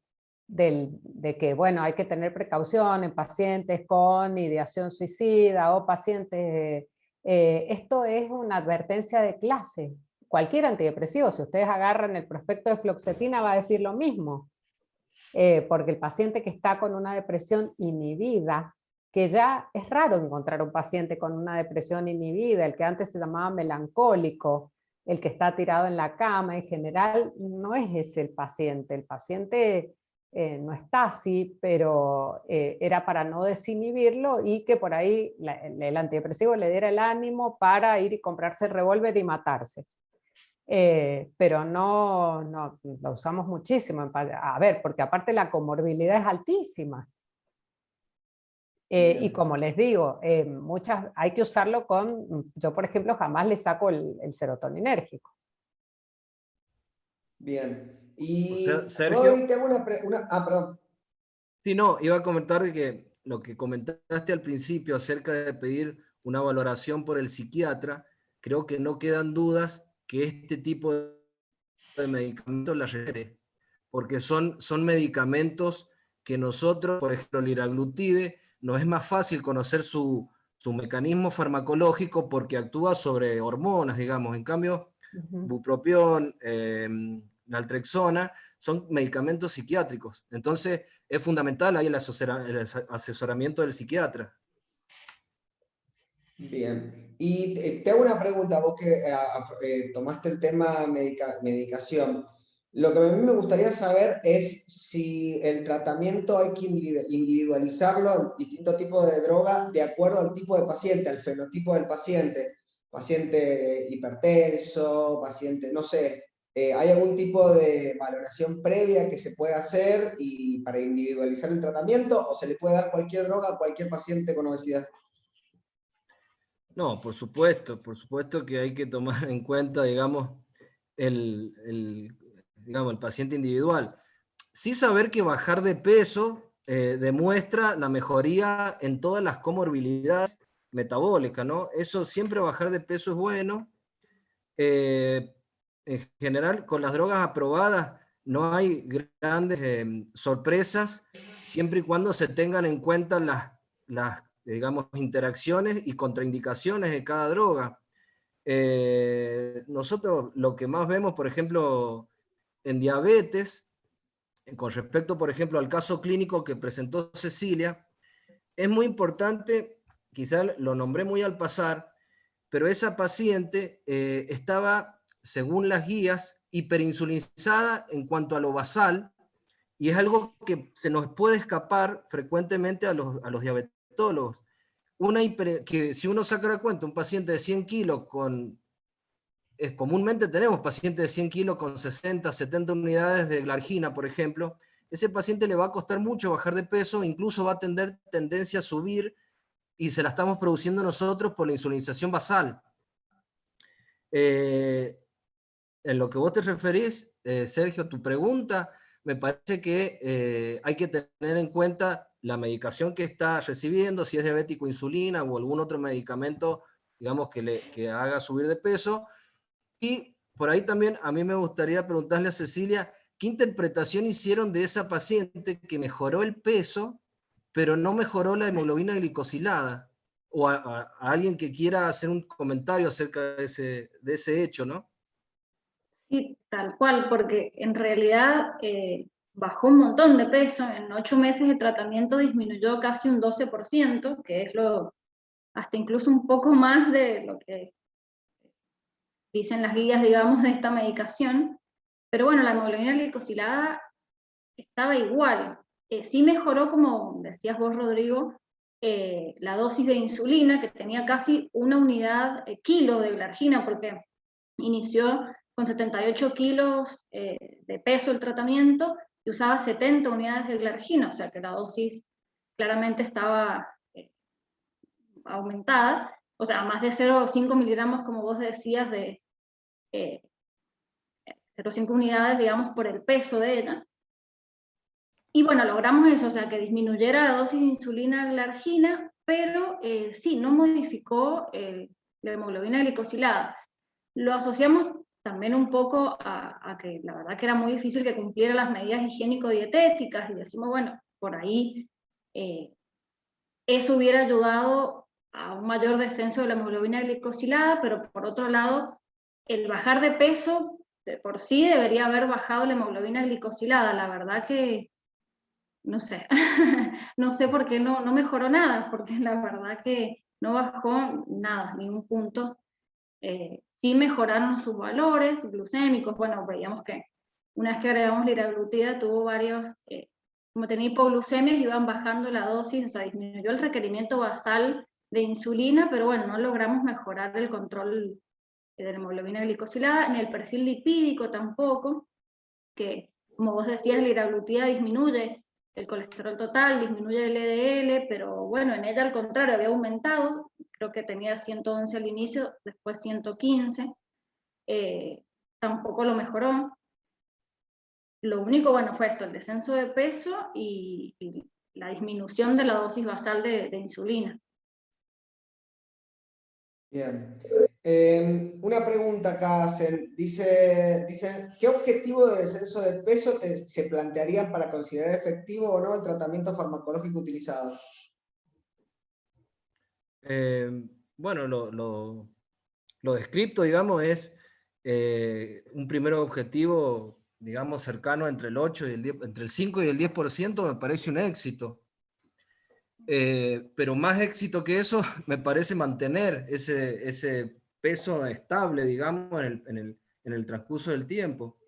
que, bueno, hay que tener precaución en pacientes con ideación suicida o pacientes, esto es una advertencia de clase. Cualquier antidepresivo, si ustedes agarran el prospecto de fluoxetina, va a decir lo mismo. Porque el paciente que está con una depresión inhibida, que ya es raro encontrar un paciente con una depresión inhibida, el que antes se llamaba melancólico, el que está tirado en la cama, en general no es ese el paciente no está así, pero era para no desinhibirlo y que por ahí el antidepresivo le diera el ánimo para ir y comprarse el revólver y matarse. Pero no lo usamos muchísimo. A ver, porque aparte la comorbilidad es altísima. Y como les digo, hay que usarlo yo por ejemplo jamás le saco el serotoninérgico. Bien. O sea, Y Sergio, Rodri, te hago perdón. sí, no, iba a comentar de que lo que comentaste al principio acerca de pedir una valoración por el psiquiatra, creo que no quedan dudas que este tipo de medicamentos las requiere, porque son medicamentos que nosotros, por ejemplo, el liraglutide, nos es más fácil conocer su mecanismo farmacológico porque actúa sobre hormonas, digamos. En cambio, bupropión, naltrexona, son medicamentos psiquiátricos. Entonces, es fundamental ahí el asesoramiento del psiquiatra. Bien. Y te hago una pregunta, vos que tomaste el tema medicación. Lo que a mí me gustaría saber es si el tratamiento hay que individualizarlo, distintos tipos de droga, de acuerdo al tipo de paciente, al fenotipo del paciente. Paciente hipertenso, paciente, no sé, ¿hay algún tipo de valoración previa que se puede hacer y para individualizar el tratamiento o se le puede dar cualquier droga a cualquier paciente con obesidad? No, por supuesto que hay que tomar en cuenta, digamos, digamos, el paciente individual. Sí saber que bajar de peso demuestra la mejoría en todas las comorbilidades metabólicas, ¿no? Eso siempre bajar de peso es bueno. En general, con las drogas aprobadas no hay grandes sorpresas, siempre y cuando se tengan en cuenta digamos, interacciones y contraindicaciones de cada droga. Nosotros lo que más vemos, por ejemplo, en diabetes, con respecto, por ejemplo, al caso clínico que presentó Cecilia, es muy importante, quizás lo nombré muy al pasar, pero esa paciente estaba, según las guías, hiperinsulinizada en cuanto a lo basal, y es algo que se nos puede escapar frecuentemente a los diabetólogos. Que si uno saca la cuenta, un paciente de 100 kilos comúnmente tenemos pacientes de 100 kilos con 60, 70 unidades de glargina, por ejemplo, ese paciente le va a costar mucho bajar de peso, incluso va a tener tendencia a subir y se la estamos produciendo nosotros por la insulinización basal. En lo que vos te referís, Sergio, tu pregunta, me parece que hay que tener en cuenta la medicación que está recibiendo, si es diabético, insulina o algún otro medicamento, digamos, que haga subir de peso. Y por ahí también a mí me gustaría preguntarle a Cecilia, ¿qué interpretación hicieron de esa paciente que mejoró el peso pero no mejoró la hemoglobina glicosilada. O a alguien que quiera hacer un comentario acerca de ese hecho, ¿no? Sí, tal cual, porque en realidad bajó un montón de peso. En 8 meses de tratamiento disminuyó casi un 12%, que es hasta incluso un poco más de lo que dicen las guías, digamos, de esta medicación. Pero bueno, la hemoglobina glicosilada estaba igual. Sí mejoró, como decías vos, Rodrigo, la dosis de insulina, que tenía casi 1 unidad kilo de glargina, porque inició con 78 kilos de peso el tratamiento y usaba 70 unidades de glargina, o sea que la dosis claramente estaba aumentada, o sea, más de 0,5 miligramos, como vos decías, de 0,5 unidades, digamos, por el peso de ella. Y bueno, logramos eso, o sea, que disminuyera la dosis de insulina glargina, pero sí, no modificó la hemoglobina glicosilada. Lo asociamos también un poco a que la verdad que era muy difícil que cumpliera las medidas higiénico-dietéticas, y decimos, bueno, por ahí eso hubiera ayudado a un mayor descenso de la hemoglobina glicosilada, pero por otro lado, el bajar de peso de por sí debería haber bajado la hemoglobina glicosilada. La verdad que no sé, no sé por qué no mejoró nada, porque la verdad que no bajó nada, ningún punto. Sí mejoraron sus valores glucémicos. Bueno, veíamos que una vez que agregamos liraglutida tuvo varios, como tenía hipoglucemias, iban bajando la dosis, o sea, disminuyó el requerimiento basal de insulina, pero bueno, no logramos mejorar el control de la hemoglobina glicosilada, ni el perfil lipídico tampoco, que como vos decías, la liraglutida disminuye el colesterol total, disminuye el LDL, pero bueno, en ella al contrario había aumentado, creo que tenía 111 al inicio, después 115, tampoco lo mejoró. Lo único, bueno, fue esto, el descenso de peso y la disminución de la dosis basal de insulina. Bien. Una pregunta acá hacen. Dicen, ¿qué objetivo de descenso de peso se plantearían para considerar efectivo o no el tratamiento farmacológico utilizado? Bueno, lo descripto, digamos, es un primer objetivo, digamos, cercano entre el 8 y el 10, entre el 5 y el 10%, me parece un éxito. Pero más éxito que eso, me parece mantener ese peso estable, digamos, en el transcurso del tiempo.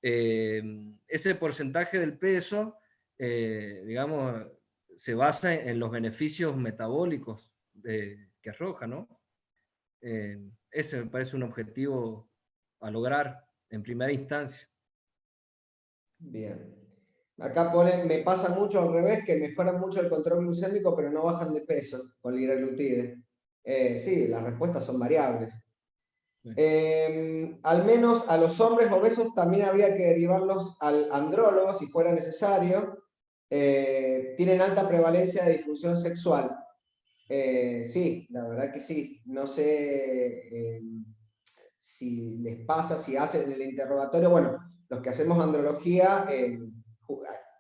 Ese porcentaje del peso, digamos, se basa en los beneficios metabólicos que arroja, ¿no? Ese me parece un objetivo a lograr en primera instancia. Bien. Acá ponen, me pasa mucho al revés, que mejoran mucho el control glucémico, pero no bajan de peso con liraglutide. Sí, las respuestas son variables. Al menos a los hombres obesos también habría que derivarlos al andrólogo si fuera necesario. Tienen alta prevalencia de disfunción sexual. Sí, la verdad que sí. No sé si les pasa, si hacen el interrogatorio. Bueno, los que hacemos andrología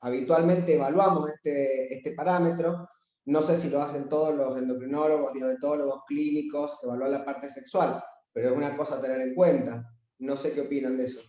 habitualmente evaluamos este parámetro. No sé si lo hacen todos los endocrinólogos, diabetólogos, clínicos, evaluar la parte sexual, pero es una cosa a tener en cuenta. No sé qué opinan de eso.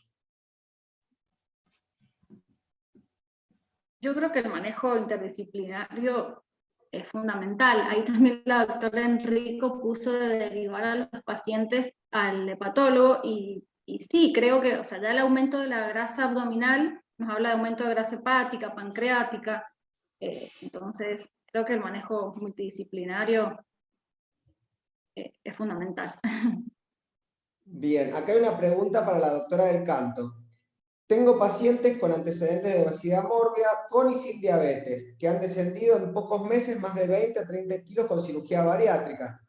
Yo creo que el manejo interdisciplinario es fundamental. Ahí también la doctora Enrico puso de derivar a los pacientes al hepatólogo y sí, creo que, o sea, ya el aumento de la grasa abdominal nos habla de aumento de grasa hepática, pancreática, entonces creo que el manejo multidisciplinario es fundamental. Bien, acá hay una pregunta para la doctora del Canto. Tengo pacientes con antecedentes de obesidad mórbida con y sin diabetes, que han descendido en pocos meses más de 20 a 30 kilos con cirugía bariátrica,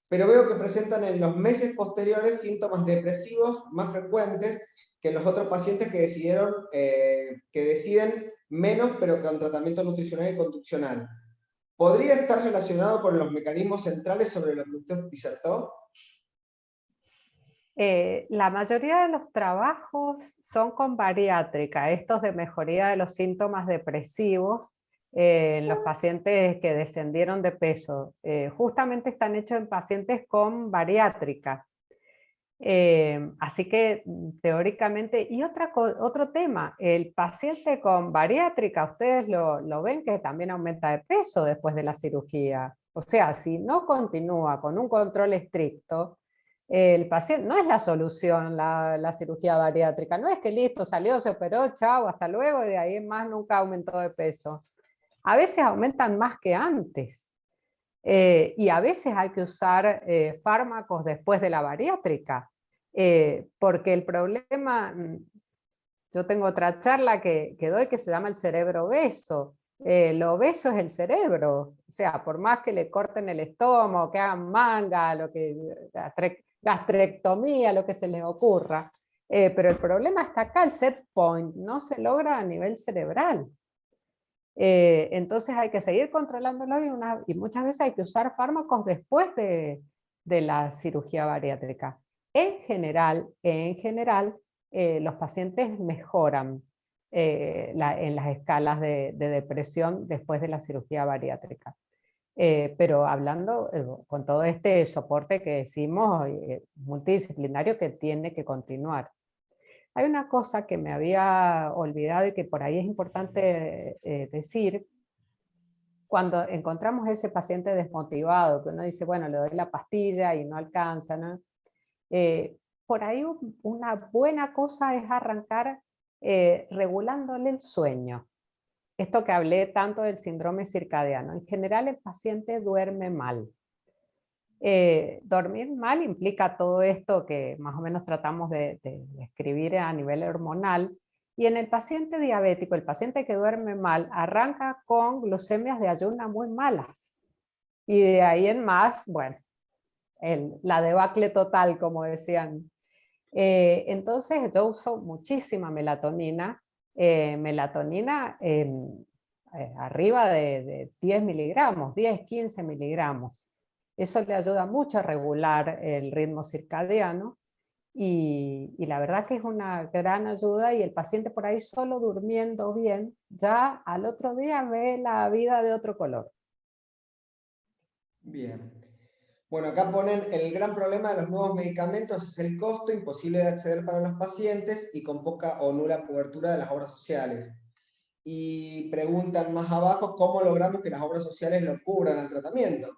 pero veo que presentan en los meses posteriores síntomas depresivos más frecuentes que en los otros pacientes que deciden menos, pero con tratamiento nutricional y conduccional. ¿Podría estar relacionado con los mecanismos centrales sobre los que usted disertó? La mayoría de los trabajos son con bariátrica, estos de mejoría de los síntomas depresivos, en los pacientes que descendieron de peso. Justamente están hechos en pacientes con bariátrica. Así que teóricamente, y otro tema, el paciente con bariátrica, ustedes lo ven que también aumenta de peso después de la cirugía. O sea, si no continúa con un control estricto, el paciente, no es la solución la cirugía bariátrica, no es que listo, salió, se operó, chao, hasta luego, y de ahí en más nunca aumentó de peso. A veces aumentan más que antes. Y a veces hay que usar fármacos después de la bariátrica, porque el problema, yo tengo otra charla que doy que se llama el cerebro obeso. Lo obeso es el cerebro, o sea, por más que le corten el estómago, que hagan manga, gastrectomía, lo que se les ocurra, pero el problema está acá, el set point no se logra a nivel cerebral. Entonces hay que seguir controlándolo y muchas veces hay que usar fármacos después de la cirugía bariátrica. En general, los pacientes mejoran en las escalas de depresión después de la cirugía bariátrica. Pero hablando con todo este soporte que decimos, multidisciplinario, que tiene que continuar. Hay una cosa que me había olvidado y que por ahí es importante decir. Cuando encontramos ese paciente desmotivado, que uno dice, bueno, le doy la pastilla y no alcanza, ¿no? Por ahí una buena cosa es arrancar regulándole el sueño. Esto que hablé tanto del síndrome circadiano. En general el paciente duerme mal. Dormir mal implica todo esto que más o menos tratamos de describir a nivel hormonal, y en el paciente diabético, el paciente que duerme mal, arranca con glucemias de ayuna muy malas, y de ahí en más, bueno, la debacle total, como decían. Entonces yo uso muchísima melatonina, arriba de 10 miligramos, 10, 15 miligramos. Eso le ayuda mucho a regular el ritmo circadiano y la verdad que es una gran ayuda, y el paciente por ahí solo durmiendo bien, ya al otro día ve la vida de otro color. Bien. Bueno, acá ponen el gran problema de los nuevos medicamentos es el costo, imposible de acceder para los pacientes y con poca o nula cobertura de las obras sociales. Y preguntan más abajo cómo logramos que las obras sociales lo cubran al tratamiento.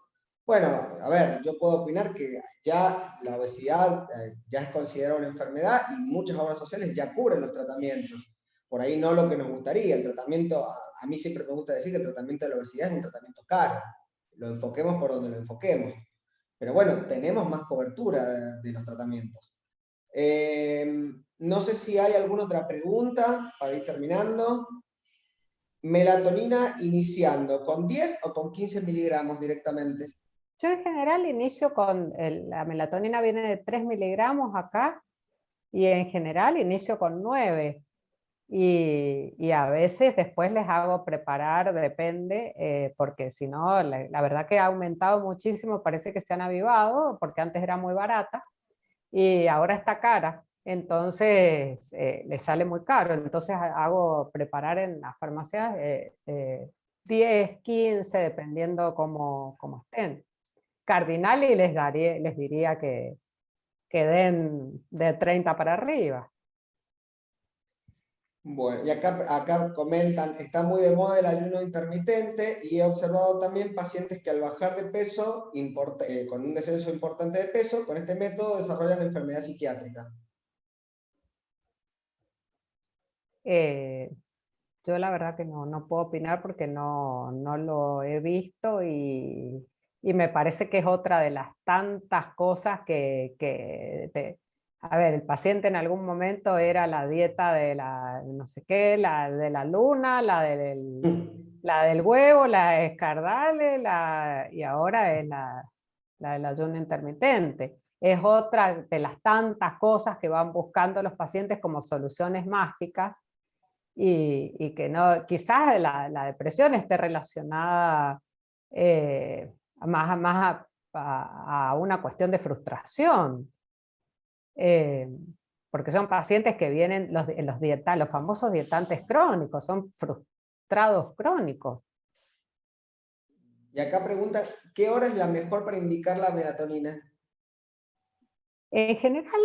Bueno, a ver, yo puedo opinar que ya la obesidad ya es considerada una enfermedad y muchas obras sociales ya cubren los tratamientos. Por ahí no lo que nos gustaría. El tratamiento, a mí siempre me gusta decir que el tratamiento de la obesidad es un tratamiento caro. Lo enfoquemos por donde lo enfoquemos. Pero bueno, tenemos más cobertura de los tratamientos. No sé si hay alguna otra pregunta para ir terminando. Melatonina iniciando, ¿con 10 o con 15 miligramos directamente? Yo en general inicio con, la melatonina viene de 3 miligramos acá, y en general inicio con 9. Y a veces después les hago preparar, depende, porque si no, la verdad que ha aumentado muchísimo, parece que se han avivado, porque antes era muy barata y ahora está cara, entonces les sale muy caro, entonces hago preparar en las farmacias 10, 15, dependiendo cómo estén. Cardinali les diría que den de 30 para arriba. Bueno, y acá comentan, está muy de moda el ayuno intermitente y he observado también pacientes que al bajar de peso, con un descenso importante de peso, con este método desarrollan enfermedad psiquiátrica. Yo la verdad que no puedo opinar porque no lo he visto, y me parece que es otra de las tantas cosas a ver, el paciente en algún momento era la dieta de la no sé qué, la de la luna, la del huevo, la escardale, y ahora es la del ayuno intermitente. Es otra de las tantas cosas que van buscando los pacientes como soluciones mágicas, y que no, quizás la depresión esté relacionada más a una cuestión de frustración. Porque son pacientes que vienen, los famosos dietantes crónicos, son frustrados crónicos. Y acá pregunta, ¿qué hora es la mejor para indicar la melatonina? En general,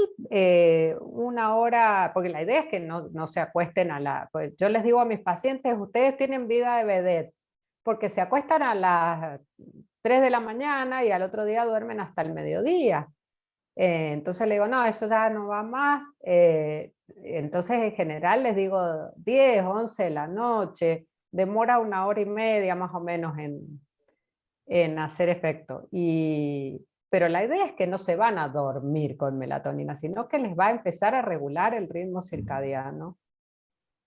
1 hora, porque la idea es que no se acuesten pues yo les digo a mis pacientes, ustedes tienen vida de vedette, porque se acuestan a las 3 de la mañana y al otro día duermen hasta el mediodía. Entonces le digo, no, eso ya no va más. Entonces en general les digo 10, 11 de la noche, demora 1 hora y media más o menos en hacer efecto. Pero la idea es que no se van a dormir con melatonina, sino que les va a empezar a regular el ritmo circadiano.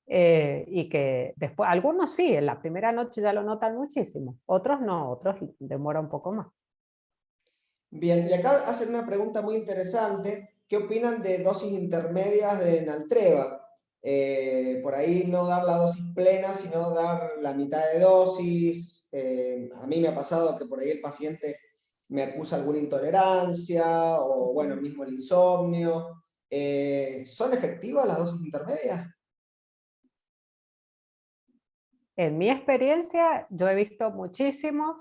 Y que después, algunos sí, en la primera noche ya lo notan muchísimo, otros no, otros demora un poco más. Bien, y acá hacen una pregunta muy interesante. ¿Qué opinan de dosis intermedias de Naltreva? Por ahí no dar la dosis plena, sino dar la mitad de dosis. A mí me ha pasado que por ahí el paciente me acusa alguna intolerancia o, bueno, mismo el insomnio. ¿Son efectivas las dosis intermedias? En mi experiencia, yo he visto muchísimos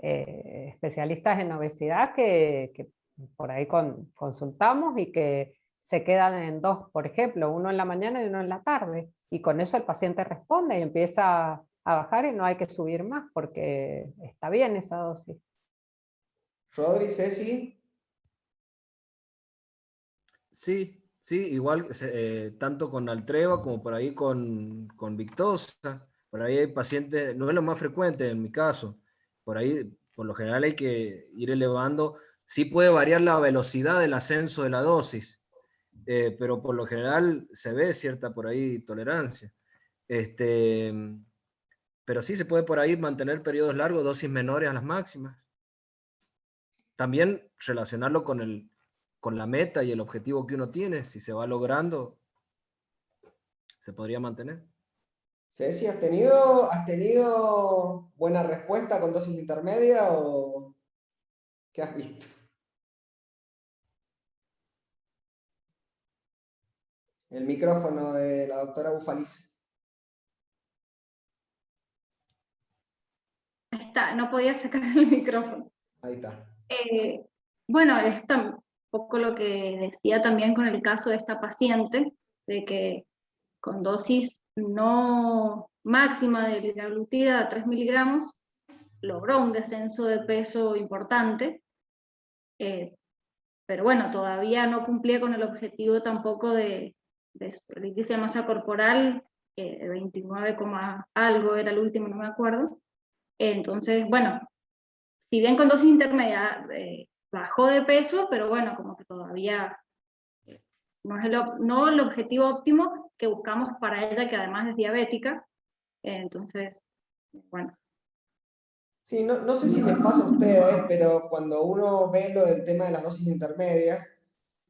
especialistas en obesidad que por ahí consultamos y que se quedan en 2, por ejemplo, uno en la mañana y uno en la tarde. Y con eso el paciente responde y empieza a bajar y no hay que subir más porque está bien esa dosis. Rodri, Ceci. Sí, sí, igual tanto con Altreva como por ahí con Victoza. Por ahí hay pacientes, no es lo más frecuente en mi caso. Por ahí, por lo general, hay que ir elevando. Sí puede variar la velocidad del ascenso de la dosis, pero por lo general se ve cierta por ahí tolerancia. Este, pero sí se puede por ahí mantener periodos largos, dosis menores a las máximas. También relacionarlo con la meta y el objetivo que uno tiene. Si se va logrando, se podría mantener. Ceci, ¿has tenido buena respuesta con dosis intermedia o qué has visto? El micrófono de la doctora Bufalice. Ahí está, no podía sacar el micrófono. Ahí está. Bueno, es un poco lo que decía también con el caso de esta paciente, de que con dosis no máxima de liraglutida a 3 miligramos, logró un descenso de peso importante, pero bueno, todavía no cumplía con el objetivo tampoco de el índice de masa corporal, 29, algo era el último, no me acuerdo. Entonces, bueno, si bien con dosis intermedia bajó de peso, pero bueno, como que todavía no es el objetivo óptimo que buscamos para ella, que además es diabética. Entonces, bueno. Sí, no sé si les pasa a ustedes, pero cuando uno ve lo del tema de las dosis intermedias,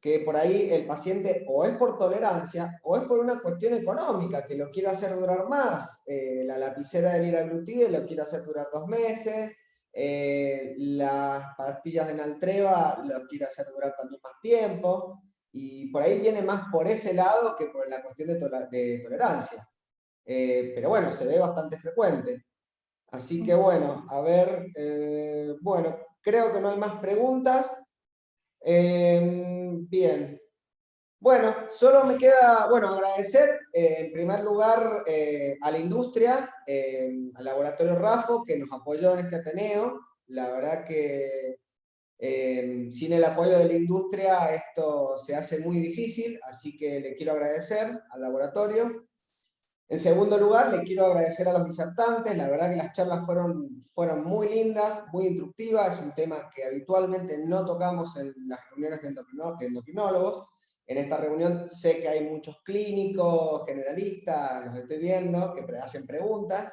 que por ahí el paciente o es por tolerancia o es por una cuestión económica, que lo quiere hacer durar más. La lapicera de liraglutide lo quiere hacer durar 2 meses, las pastillas de Naltreva lo quiere hacer durar también más tiempo, y por ahí viene más por ese lado que por la cuestión de tolerancia. Pero bueno, se ve bastante frecuente. Así que bueno, a ver, bueno, creo que no hay más preguntas. Bien. Bueno, solo me queda, bueno, agradecer en primer lugar a la industria, al laboratorio RAFO que nos apoyó en este Ateneo. La verdad que sin el apoyo de la industria esto se hace muy difícil, así que le quiero agradecer al laboratorio. En segundo lugar, le quiero agradecer a los disertantes. La verdad que las charlas fueron muy lindas, muy instructivas. Es un tema que habitualmente no tocamos en las reuniones de endocrinólogos. En esta reunión sé que hay muchos clínicos, generalistas, los estoy viendo, que hacen preguntas.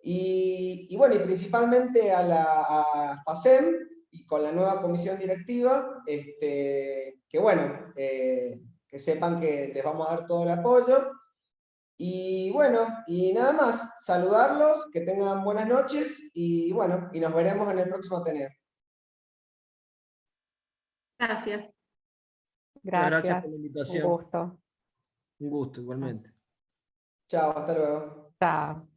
Y bueno, y principalmente a FACEM y con la nueva comisión directiva, que bueno, que sepan que les vamos a dar todo el apoyo. Y bueno, y nada más, saludarlos, que tengan buenas noches y bueno, y nos veremos en el próximo Ateneo. Gracias. Muchas gracias por la Gracias, un invitación. gusto. Un gusto, igualmente. Chao, hasta luego. Chao.